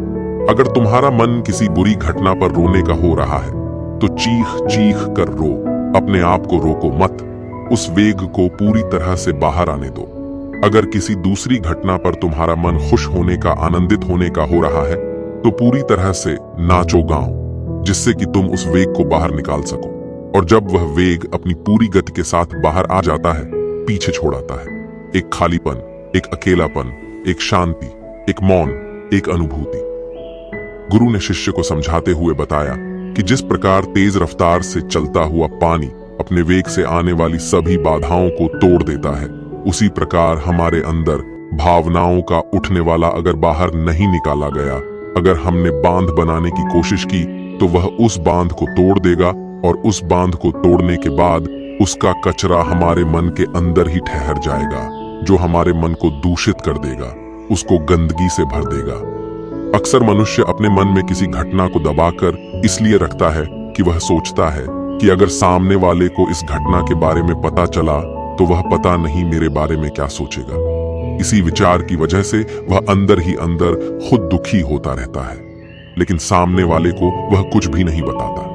अगर तुम्हारा मन किसी बुरी घटना पर रोने का हो रहा है, तो चीख चीख कर रो, अपने आप को रोको मत, उस वेग को पूरी तरह से बाहर आने दो। अगर किसी दूसरी घटना पर तुम्हारा मन खुश होने का, आनंदित होने का हो रहा है, तो पूरी तरह से नाचो गाओ, जिससे कि तुम उस वेग को बाहर निकाल सको। और जब वह वेग अपनी पूरी गति के साथ बाहर आ जाता है, पीछे छोड़ आता है एक खालीपन, एक अकेलापन, एक शांति, एक मौन, एक अनुभूति। गुरु ने शिष्य को समझाते हुए बताया कि जिस प्रकार तेज रफ्तार से चलता हुआ पानी अपने वेग से आने वाली सभी बाधाओं को तोड़ देता है, उसी प्रकार हमारे अंदर भावनाओं का उठने वाला अगर बाहर नहीं निकाला गया, अगर हमने बांध बनाने की कोशिश की, तो वह उस बांध को तोड़ देगा और उस बांध को तोड़ने के बाद उसका कचरा हमारे मन के अंदर ही ठहर जाएगा, जो हमारे मन को दूषित कर देगा, उसको गंदगी से भर देगा। अक्सर मनुष्य अपने मन में किसी घटना को दबाकर इसलिए रखता है कि वह सोचता है कि अगर सामने वाले को इस घटना के बारे में पता चला तो वह पता नहीं मेरे बारे में क्या सोचेगा। इसी विचार की वजह से वह अंदर ही अंदर खुद दुखी होता रहता है, लेकिन सामने वाले को वह कुछ भी नहीं बताता।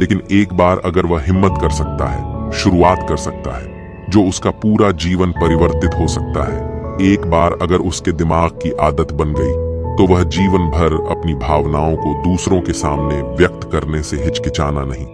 लेकिन एक बार अगर वह हिम्मत कर सकता है, शुरुआत कर सकता है, जो उसका पूरा जीवन परिवर्तित हो सकता है। एक बार अगर उसके दिमाग की आदत बन गई तो वह जीवन भर अपनी भावनाओं को दूसरों के सामने व्यक्त करने से हिचकिचाना नहीं।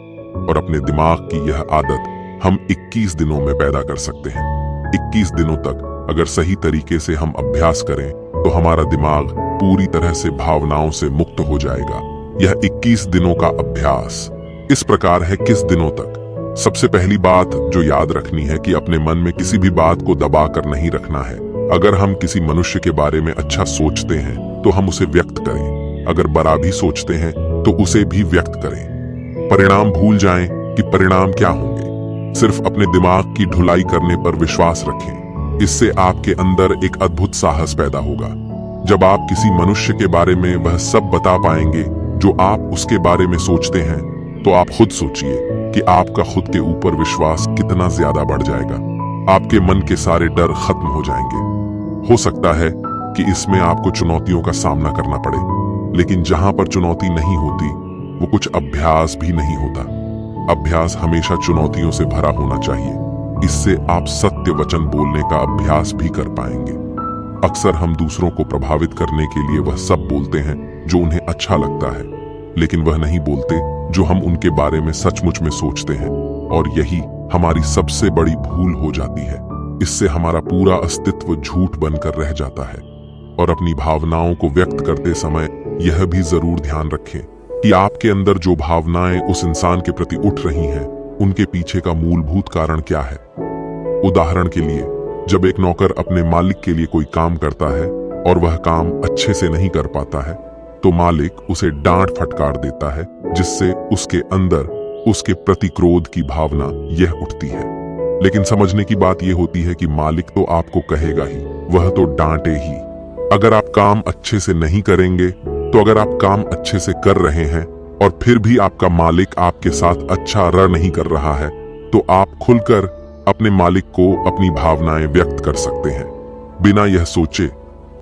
और अपने दिमाग की यह आदत हम 21 दिनों में पैदा कर सकते हैं। 21 दिनों तक अगर सही तरीके से हम अभ्यास करें तो हमारा दिमाग पूरी तरह से भावनाओं से मुक्त हो जाएगा। यह 21 दिनों का अभ्यास इस प्रकार है। किस दिनों तक? सबसे पहली बात जो याद रखनी है कि अपने मन में किसी भी बात को दबा कर नहीं रखना है। अगर हम किसी मनुष्य के बारे में अच्छा सोचते हैं तो हम उसे व्यक्त करें, अगर बुरा भी सोचते हैं तो उसे भी व्यक्त करें। परिणाम भूल जाएं कि परिणाम क्या होंगे। सिर्फ अपने दिमाग की ढुलाई करने पर विश्वास रखें। इससे आपके अंदर एक अद्भुत साहस पैदा होगा। जब आप किसी मनुष्य के बारे में वह सब बता पाएंगे जो आप उसके बारे में सोचते हैं, तो आप खुद सोचिए कि आपका खुद के ऊपर विश्वास कितना ज्यादा बढ़ जाएगा। आपके मन के सारे डर खत्म हो जाएंगे। हो सकता है कि इसमें आपको चुनौतियों का सामना करना पड़े, लेकिन जहां पर चुनौती नहीं होती वो कुछ अभ्यास भी नहीं होता। अभ्यास हमेशा चुनौतियों से भरा होना चाहिए। इससे आप सत्य वचन बोलने का अभ्यास भी कर पाएंगे। अक्सर हम दूसरों को प्रभावित करने के लिए वह सब बोलते हैं जो उन्हें अच्छा लगता है, लेकिन वह नहीं बोलते जो हम उनके बारे में सचमुच में सोचते हैं। और यही हमारी सबसे बड़ी भूल हो जाती है। इससे हमारा पूरा अस्तित्व झूठ बनकर रह जाता है। और अपनी भावनाओं को व्यक्त करते समय यह भी जरूर ध्यान रखें कि आपके अंदर जो भावनाएं उस इंसान के प्रति उठ रही हैं, उनके पीछे का मूलभूत कारण क्या है। उदाहरण के लिए, जब एक नौकर अपने मालिक के लिए कोई काम करता है और वह काम अच्छे से नहीं कर पाता है, तो मालिक उसे डांट फटकार देता है, जिससे उसके अंदर उसके प्रति क्रोध की भावना यह उठती है। लेकिन समझने की बात यह होती है कि मालिक तो आपको कहेगा ही, वह तो डांटे ही। अगर आप काम अच्छे से नहीं करेंगे, तो अगर आप काम अच्छे से कर रहे हैं और फिर भी आपका मालिक आपके साथ अच्छा रह नहीं कर रहा है, तो आप खुलकर अपने मालिक को अपनी भावनाएं व्यक्त कर सकते हैं, बिना यह सोचे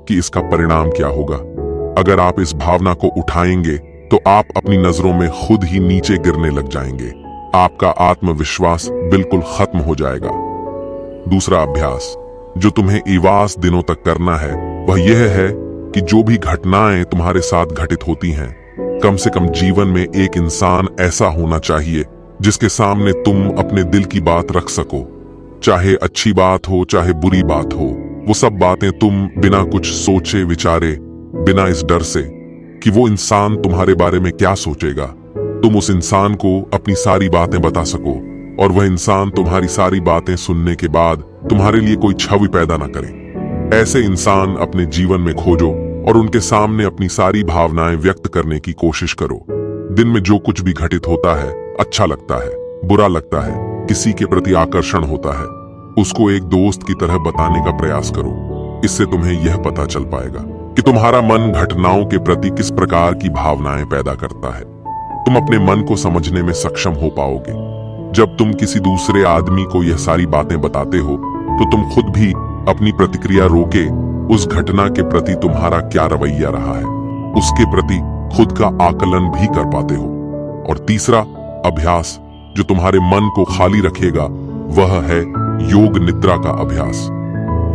कि इसका परिणाम क्या होगा। अगर आप इस भावना को उठाएंगे तो आप अपनी नजरों में खुद ही नीचे गिरने लग जाएंगे। आपका आत्मविश्वास बिल्कुल खत्म हो जाएगा। दूसरा अभ्यास जो तुम्हें 21 दिनों तक करना है, वह यह है कि जो भी घटनाएं तुम्हारे साथ घटित होती हैं, कम से कम जीवन में एक इंसान ऐसा होना चाहिए जिसके सामने तुम अपने दिल की बात रख सको। चाहे अच्छी बात हो, चाहे बुरी बात हो, वो सब बातें तुम बिना कुछ सोचे विचारे, बिना इस डर से कि वो इंसान तुम्हारे बारे में क्या सोचेगा, तुम उस इंसान को अपनी सारी बातें बता सको और वह इंसान तुम्हारी सारी बातें सुनने के बाद तुम्हारे लिए कोई छवि पैदा ना करे। ऐसे इंसान अपने जीवन में खोजो और उनके सामने अपनी सारी भावनाएं व्यक्त करने की कोशिश करो। दिन में जो कुछ भी घटित होता है, अच्छा लगता है, बुरा लगता है, किसी के प्रति आकर्षण होता है, उसको एक दोस्त की तरह बताने का प्रयास करो। इससे तुम्हें यह पता चल पाएगा कि तुम्हारा मन घटनाओं के प्रति किस प्रकार की भावनाएं पैदा करता है। तुम अपने मन को समझने में सक्षम हो पाओगे। जब तुम किसी दूसरे आदमी को यह सारी बातें बताते हो, तो तुम खुद भी अपनी प्रतिक्रिया रोके उस घटना के प्रति तुम्हारा क्या रवैया रहा है, उसके प्रति खुद का आकलन भी कर पाते हो। और तीसरा अभ्यास जो तुम्हारे मन को खाली रखेगा, वह है योग निद्रा का अभ्यास।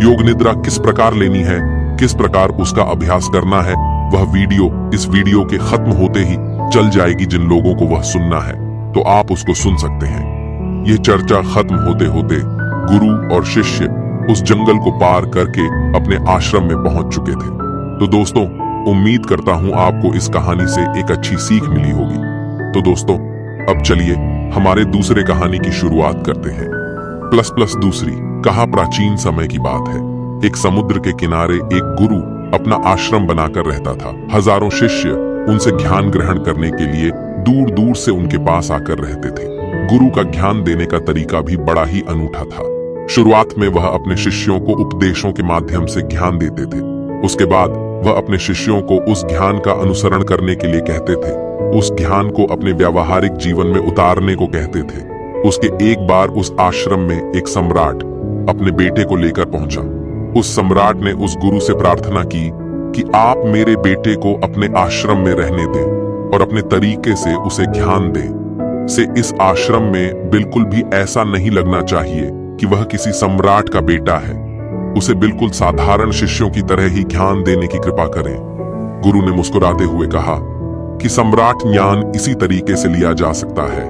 योग निद्रा किस प्रकार लेनी है, किस प्रकार उसका अभ्यास करना है, वह वीडियो इस वीडियो के खत्म होते ही चल जाएगी। जिन लोगों को वह सुनना है तो आप उसको सुन सकते हैं। यह चर्चा खत्म होते होते गुरु और शिष्य उस जंगल को पार करके अपने आश्रम में पहुंच चुके थे। तो दोस्तों, उम्मीद करता हूं आपको इस कहानी से एक अच्छी सीख मिली होगी। तो दोस्तों, अब चलिए हमारे दूसरे कहानी की शुरुआत करते हैं। प्लस दूसरी। कहाँ प्राचीन समय की बात है, एक समुद्र के किनारे एक गुरु अपना आश्रम बनाकर रहता था। हजारों शिष्य उनसे ज्ञान ग्रहण करने के लिए दूर दूर से उनके पास आकर रहते थे। गुरु का ज्ञान देने का तरीका भी बड़ा ही अनूठा था। शुरुआत में वह अपने शिष्यों को उपदेशों के माध्यम से ज्ञान देते थे। उसके बाद वह अपने शिष्यों को उस ज्ञान का अनुसरण करने के लिए कहते थे, उस ज्ञान को अपने व्यावहारिक जीवन में उतारने को कहते थे। उसके एक बार उस आश्रम में एक सम्राट अपने बेटे को लेकर पहुंचा। उस सम्राट ने उस गुरु से प्रार्थना की कि आप मेरे बेटे को अपने आश्रम में रहने दें और अपने तरीके से उसे ज्ञान दें। से इस आश्रम में बिल्कुल भी ऐसा नहीं लगना चाहिए कि वह किसी सम्राट का बेटा है। उसे बिल्कुल साधारण शिष्यों की तरह ही ज्ञान देने की कृपा करें। गुरु ने मुस्कुराते हुए कहा कि सम्राट ज्ञान इसी तरीके से लिया जा सकता है।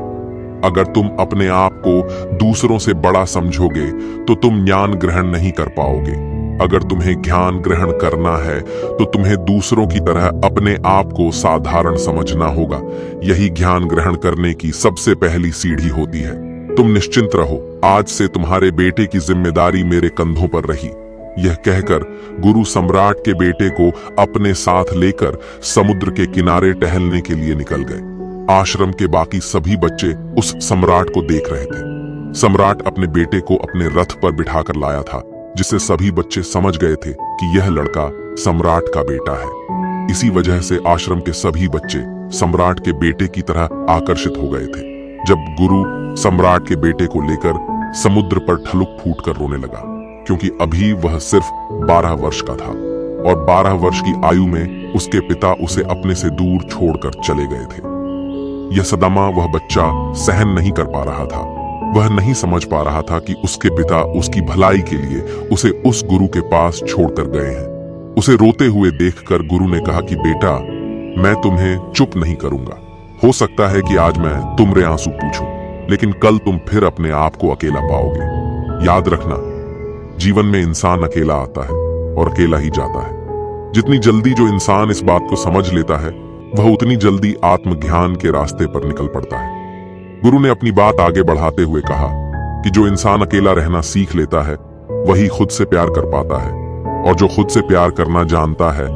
अगर तुम अपने आप को दूसरों से बड़ा समझोगे तो तुम ज्ञान ग्रहण नहीं कर पाओगे। अगर तुम्हें ज्ञान ग्रहण करना है तो तुम्हें दूसरों की तरह अपने आप को साधारण समझना होगा। यही ज्ञान ग्रहण करने की सबसे पहली सीढ़ी होती है। तुम निश्चिंत रहो, आज से तुम्हारे बेटे की जिम्मेदारी मेरे कंधों पर रही। यह कहकर गुरु सम्राट के बेटे को अपने साथ लेकर समुद्र के किनारे टहलने के लिए निकल गए। आश्रम के बाकी सभी बच्चे उस सम्राट को देख रहे थे। सम्राट अपने बेटे को अपने रथ पर बिठाकर लाया था, जिससे सभी बच्चे समझ गए थे कि यह लड़का सम्राट का बेटा है। इसी वजह से आश्रम के सभी बच्चे सम्राट के बेटे की तरह आकर्षित हो गए थे। जब गुरु सम्राट के बेटे को लेकर समुद्र पर ठलुक फूट कर रोने लगा, क्योंकि अभी वह सिर्फ 12 वर्ष का था और 12 वर्ष की आयु में उसके पिता उसे अपने से दूर छोड़कर चले गए थे। यह सदमा वह बच्चा सहन नहीं कर पा रहा था। वह नहीं समझ पा रहा था कि उसके पिता उसकी भलाई के लिए उसे उस गुरु के पास छोड़कर गए हैं। उसे रोते हुए देखकर गुरु ने कहा कि बेटा, मैं तुम्हें चुप नहीं करूंगा। हो सकता है कि आज मैं तुमरे आंसू पूछूं, लेकिन कल तुम फिर अपने आप को अकेला पाओगे। याद रखना, जीवन में इंसान अकेला आता है और अकेला ही जाता है। जितनी जल्दी जो इंसान इस बात को समझ लेता है, वह उतनी जल्दी आत्मज्ञान के रास्ते पर निकल पड़ता है। गुरु ने अपनी बात आगे बढ़ाते हुए कहा कि जो इंसान अकेला रहना सीख लेता है, वही खुद से प्यार कर पाता है, और जो खुद से प्यार करना जानता है,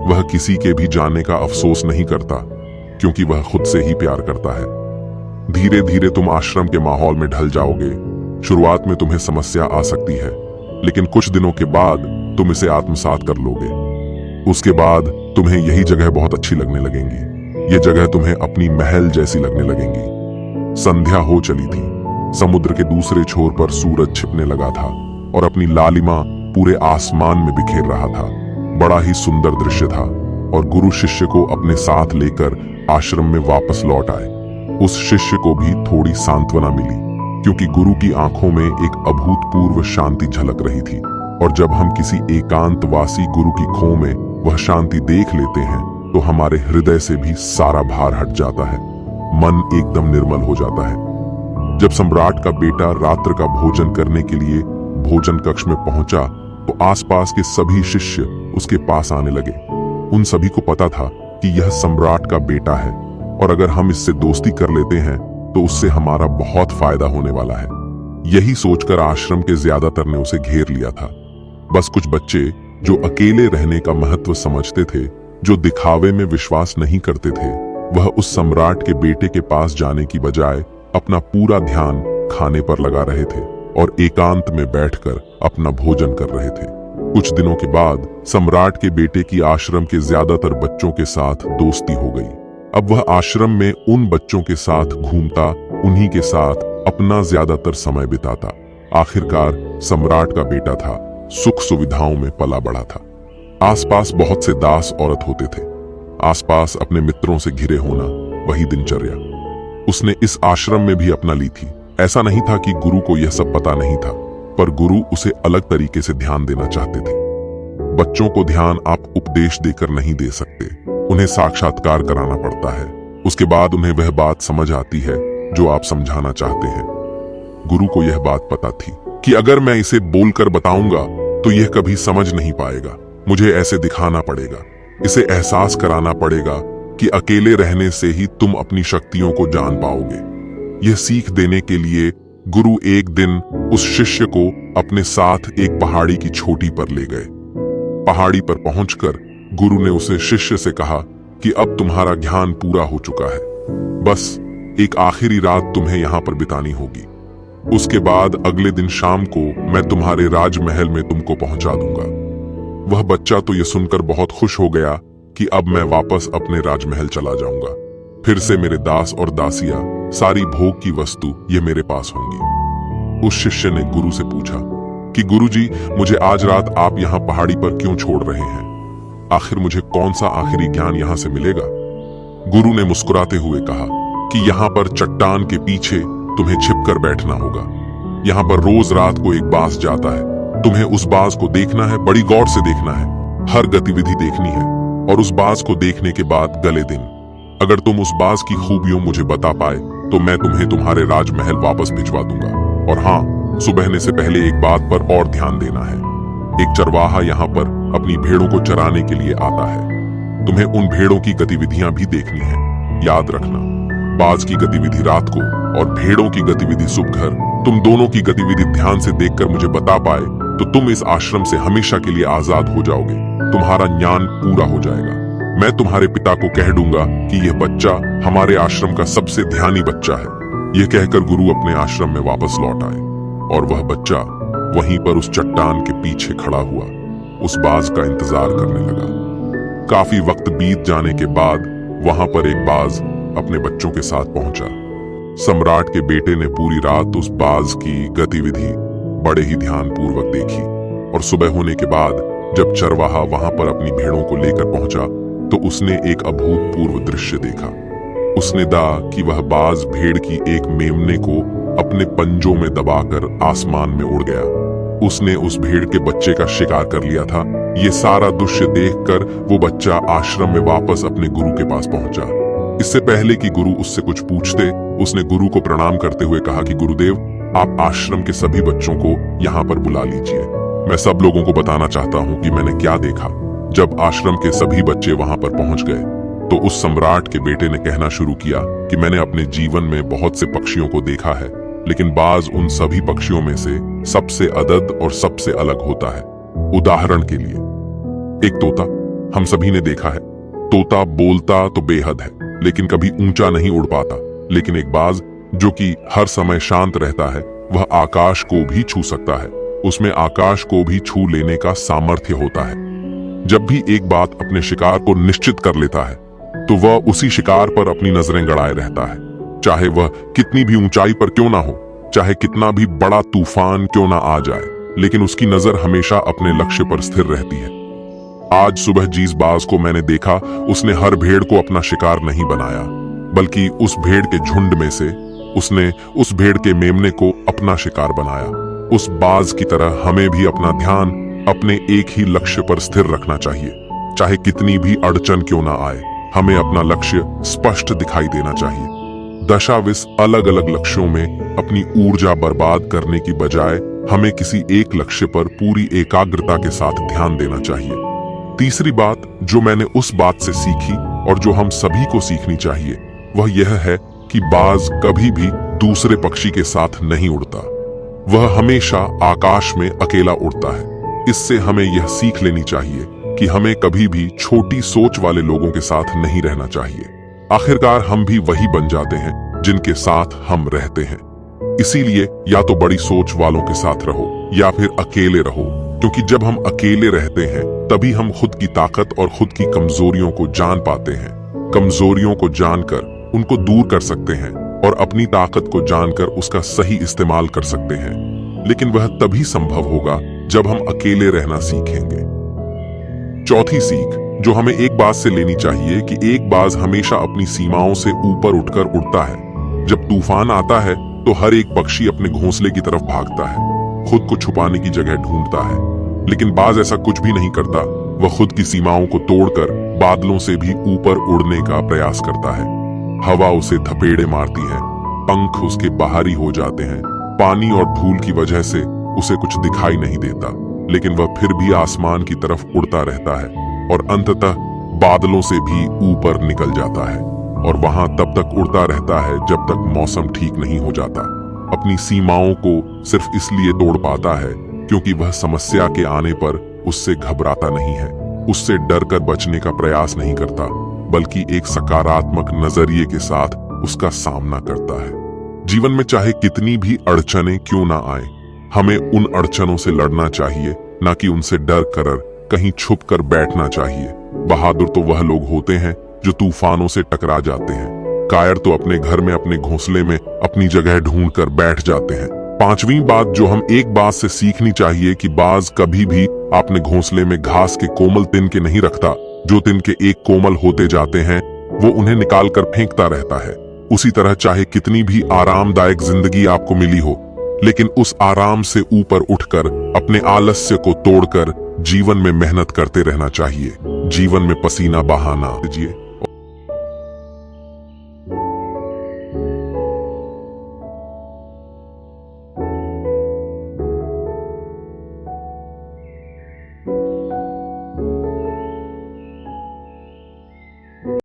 वह किसी के भी जाने का अफसोस नहीं करता, क्योंकि वह खुद से ही प्यार करता है। धीरे धीरे तुम आश्रम के माहौल में ढल जाओगे। शुरुआत में तुम्हें समस्या आ सकती है, लेकिन कुछ दिनों के बाद तुम इसे आत्मसात कर लोगे। उसके बाद तुम्हें यही जगह बहुत अच्छी लगने लगेंगी। ये जगह तुम्हें अपनी महल जैसी लगने लगेंगी। संध्या हो चली थी। समुद्र के दूसरे छोर पर सूरज छिपने लगा था और अपनी लालिमा पूरे आसमान में बिखेर रहा था। बड़ा ही सुंदर दृश्य था और गुरु शिष्य को अपने साथ लेकर आश्रम में वापस लौट आए। उस शिष्य को भी थोड़ी सांत्वना मिली, क्योंकि गुरु की आंखों में एक अभूतपूर्व शांति झलक रही थी। और जब हम किसी एकांतवासी गुरु की खो में वह शांति देख लेते हैं, तो हमारे हृदय से भी सारा भार हट जाता है, मन एकदम निर्मल हो जाता है। जब सम्राट का बेटा रात्र का भोजन करने के लिए भोजन कक्ष में पहुंचा, तो आसपास के सभी शिष्य उसके पास आने लगे। उन सभी को पता था कि यह सम्राट का बेटा है, और अगर हम इससे दोस्ती कर लेते हैं तो उससे हमारा बहुत फायदा होने वाला है। यही सोचकर आश्रम के ज्यादातर ने उसे घेर लिया था। बस कुछ बच्चे जो अकेले रहने का महत्व समझते थे, जो दिखावे में विश्वास नहीं करते थे, वह उस सम्राट के बेटे के पास जाने की बजाय अपना पूरा ध्यान खाने पर लगा रहे थे और एकांत में बैठकर अपना भोजन कर रहे थे। कुछ दिनों के बाद सम्राट के बेटे की आश्रम के ज्यादातर बच्चों के साथ दोस्ती हो गई। अब वह आश्रम में उन बच्चों के साथ घूमता, उन्हीं के साथ अपना ज्यादातर समय बिताता। आखिरकार सम्राट का बेटा था, सुख सुविधाओं में पला बढ़ा था। आसपास बहुत से दास औरत होते थे। आसपास अपने मित्रों से घिरे होना, वही दिनचर्या उसने इस आश्रम में भी अपना ली थी। ऐसा नहीं था कि गुरु को यह सब पता नहीं था, पर गुरु उसे अलग तरीके से ध्यान देना चाहते थे। बच्चों को ध्यान आप उपदेश देकर नहीं दे सकते, उन्हें साक्षात्कार कराना पड़ता है। उसके बाद उन्हें वह बात समझ आती है जो आप समझाना चाहते हैं। गुरु को यह बात पता थी कि अगर मैं इसे बोलकर बताऊंगा तो यह कभी समझ नहीं पाएगा। मुझे ऐसे दिखाना पड़ेगा, इसे एहसास कराना पड़ेगा कि अकेले रहने से ही तुम अपनी शक्तियों को जान पाओगे। यह सीख देने के लिए गुरु एक दिन उस शिष्य को अपने साथ एक पहाड़ी की चोटी पर ले गए। पहाड़ी पर पहुंचकर गुरु ने उसे शिष्य से कहा कि अब तुम्हारा ज्ञान पूरा हो चुका है। बस एक आखिरी रात तुम्हें यहाँ पर बितानी होगी। उसके बाद अगले दिन शाम को मैं तुम्हारे राजमहल में तुमको पहुंचा दूंगा। वह बच्चा तो यह सुनकर बहुत खुश हो गया कि अब मैं वापस अपने राजमहल चला जाऊंगा। फिर से मेरे दास और दासियां, सारी भोग की वस्तु ये मेरे पास होंगी। उस शिष्य ने गुरु से पूछा कि गुरुजी, मुझे आज रात आप यहाँ पहाड़ी पर क्यों छोड़ रहे हैं? आखिर मुझे कौन सा आखिरी ज्ञान यहाँ से मिलेगा? गुरु ने मुस्कुराते हुए कहा कि यहाँ पर चट्टान के पीछे तुम्हें छिपकर बैठना होगा। यहाँ पर रोज रात को एक बाज जाता है। तुम्हें उस बाज को देखना है, बड़ी गौर से देखना है, हर गतिविधि देखनी है, और उस बाज को देखने के बाद गले दिन अगर तुम उस बाज की खूबियों मुझे बता पाए तो मैं तुम्हें तुम्हारे राजमहल वापस भिजवा दूंगा। और हाँ, सुबहने से पहले एक बात पर और ध्यान देना है। एक चरवाहा यहाँ पर अपनी भेड़ों को चराने के लिए आता है। तुम्हें उन भेड़ों की गतिविधियां भी देखनी है। याद रखना, बाज की गतिविधि रात को और भेड़ों की गतिविधि सुबह। तुम दोनों की गतिविधि ध्यान से देखकर मुझे बता पाए तो तुम इस आश्रम से हमेशा के लिए आजाद हो जाओगे। तुम्हारा ज्ञान पूरा हो जाएगा। मैं तुम्हारे पिता को कह दूंगा कि यह बच्चा हमारे आश्रम का सबसे ध्यानी बच्चा है। यह कहकर गुरु अपने आश्रम में वापस लौट आए और वह बच्चा वहीं पर उस चट्टान के पीछे खड़ा हुआ उस बाज का इंतजार करने लगा। काफी वक्त बीत जाने के बाद वहां पर एक बाज अपने बच्चों के साथ पहुंचा। सम्राट के बेटे ने पूरी रात उस बाज की गतिविधि बड़े ही ध्यानपूर्वक देखी और सुबह होने के बाद जब चरवाहा वहां पर अपनी भेड़ों को लेकर पहुंचा तो उसने एक अभूतपूर्व दृश्य देखा। उसने देखा कि वह बाज भेड़ की एक मेमने को अपने पंजों में दबाकर आसमान में उड़ गया। उसने उस भेड़ के बच्चे का शिकार कर लिया था। ये सारा दृश्य देखकर वो बच्चा आश्रम में वापस अपने गुरु के पास पहुंचा। इससे पहले कि गुरु उससे कुछ पूछते, उसने गुरु को प्रणाम करते हुए कहा कि गुरुदेव, आप आश्रम के सभी बच्चों को यहाँ पर बुला लीजिए। मैं सब लोगों को बताना चाहता हूँ कि मैंने क्या देखा। जब आश्रम के सभी बच्चे वहां पर पहुंच गए तो उस सम्राट के बेटे ने कहना शुरू किया कि मैंने अपने जीवन में बहुत से पक्षियों को देखा है, लेकिन बाज उन सभी पक्षियों में से सबसे अदद और सबसे अलग होता है। उदाहरण के लिए, एक तोता हम सभी ने देखा है। तोता बोलता तो बेहद है, लेकिन कभी ऊंचा नहीं उड़ पाता। लेकिन एक बाज जो कि हर समय शांत रहता है, वह आकाश को भी छू सकता है। उसमें आकाश को भी छू लेने का सामर्थ्य होता है। जब भी एक बात अपने शिकार को निश्चित कर लेता है तो वह उसी शिकार पर अपनी नजरें गड़ाए रहता है, चाहे वह कितनी भी ऊंचाई पर क्यों ना हो, चाहे कितना भी बड़ा तूफान क्यों ना आ जाए, लेकिन उसकी नजर हमेशा अपने लक्ष्य पर स्थिर रहती है। आज सुबह जिस बाज को मैंने देखा, उसने हर भेड़ को अपना शिकार नहीं बनाया, बल्कि उस भेड़ के झुंड में से उसने उस भेड़ के मेमने को अपना शिकार बनाया। उस बाज की तरह हमें भी अपना ध्यान अपने एक ही लक्ष्य पर स्थिर रखना चाहिए। चाहे कितनी भी अड़चन क्यों ना आए, हमें अपना लक्ष्य स्पष्ट दिखाई देना चाहिए। दशाविश अलग अलग लक्ष्यों में अपनी ऊर्जा बर्बाद करने की बजाय हमें किसी एक लक्ष्य पर पूरी एकाग्रता के साथ ध्यान देना चाहिए। तीसरी बात जो मैंने उस बात से सीखी और जो हम सभी को सीखनी चाहिए, वह यह है कि बाज कभी भी दूसरे पक्षी के साथ नहीं उड़ता। वह हमेशा आकाश में अकेला उड़ता है। इससे हमें यह सीख लेनी चाहिए कि हमें कभी भी छोटी सोच वाले लोगों के साथ नहीं रहना चाहिए। आखिरकार हम भी वही बन जाते हैं जिनके साथ हम रहते हैं। इसीलिए या तो बड़ी सोच वालों के साथ रहो या फिर अकेले रहो, क्योंकि जब हम अकेले रहते हैं तभी हम खुद की ताकत और खुद की कमजोरियों को जान पाते हैं। कमजोरियों को जानकर उनको दूर कर सकते हैं और अपनी ताकत को जानकर उसका सही इस्तेमाल कर सकते हैं। लेकिन वह तभी संभव होगा जब हम अकेले रहना सीखेंगे। चौथी सीख जो हमें एक बात से लेनी चाहिए कि एक बाज हमेशा अपनी सीमाओं से ऊपर उठकर उड़ता है। जब तूफान आता है तो हर एक पक्षी अपने घोंसले की तरफ भागता है, खुद को छुपाने की जगह ढूंढता है। लेकिन बाज ऐसा कुछ भी नहीं करता। वह खुद की सीमाओं को तोड़कर बादलों से भी ऊपर उड़ने का प्रयास करता है। हवा उसे थपेड़े मारती है, पंख उसके बाहरी हो जाते हैं, पानी और धूल की वजह से उसे कुछ दिखाई नहीं देता, लेकिन वह फिर भी आसमान की तरफ उड़ता रहता है और अंततः बादलों से भी ऊपर निकल जाता है और वहां तब तक उड़ता रहता है जब तक मौसम ठीक नहीं हो जाता। अपनी सीमाओं को सिर्फ इसलिए तोड़ पाता है क्योंकि वह समस्या के आने पर उससे घबराता नहीं है, उससे डर कर बचने का प्रयास नहीं करता, बल्कि एक सकारात्मक नजरिए के साथ उसका सामना करता है। जीवन में चाहे कितनी भी अड़चनें क्यों ना आए, हमें उन अड़चनों से लड़ना चाहिए, ना कि उनसे डर कर कहीं छुप कर बैठना चाहिए। बहादुर तो वह लोग होते हैं जो तूफानों से टकरा जाते हैं। कायर तो अपने घर में, अपने घोंसले में अपनी जगह ढूंढ कर बैठ जाते हैं। पांचवी बात जो हम एक बात से सीखनी चाहिए कि बाज कभी भी अपने घोंसले में घास के कोमल तिनके नहीं रखता। जो तिनके एक कोमल होते जाते हैं वो उन्हें निकाल कर फेंकता रहता है। उसी तरह चाहे कितनी भी आरामदायक जिंदगी आपको मिली हो, लेकिन उस आराम से ऊपर उठकर अपने आलस्य को तोड़कर जीवन में मेहनत करते रहना चाहिए। जीवन में पसीना बहाना दीजिए।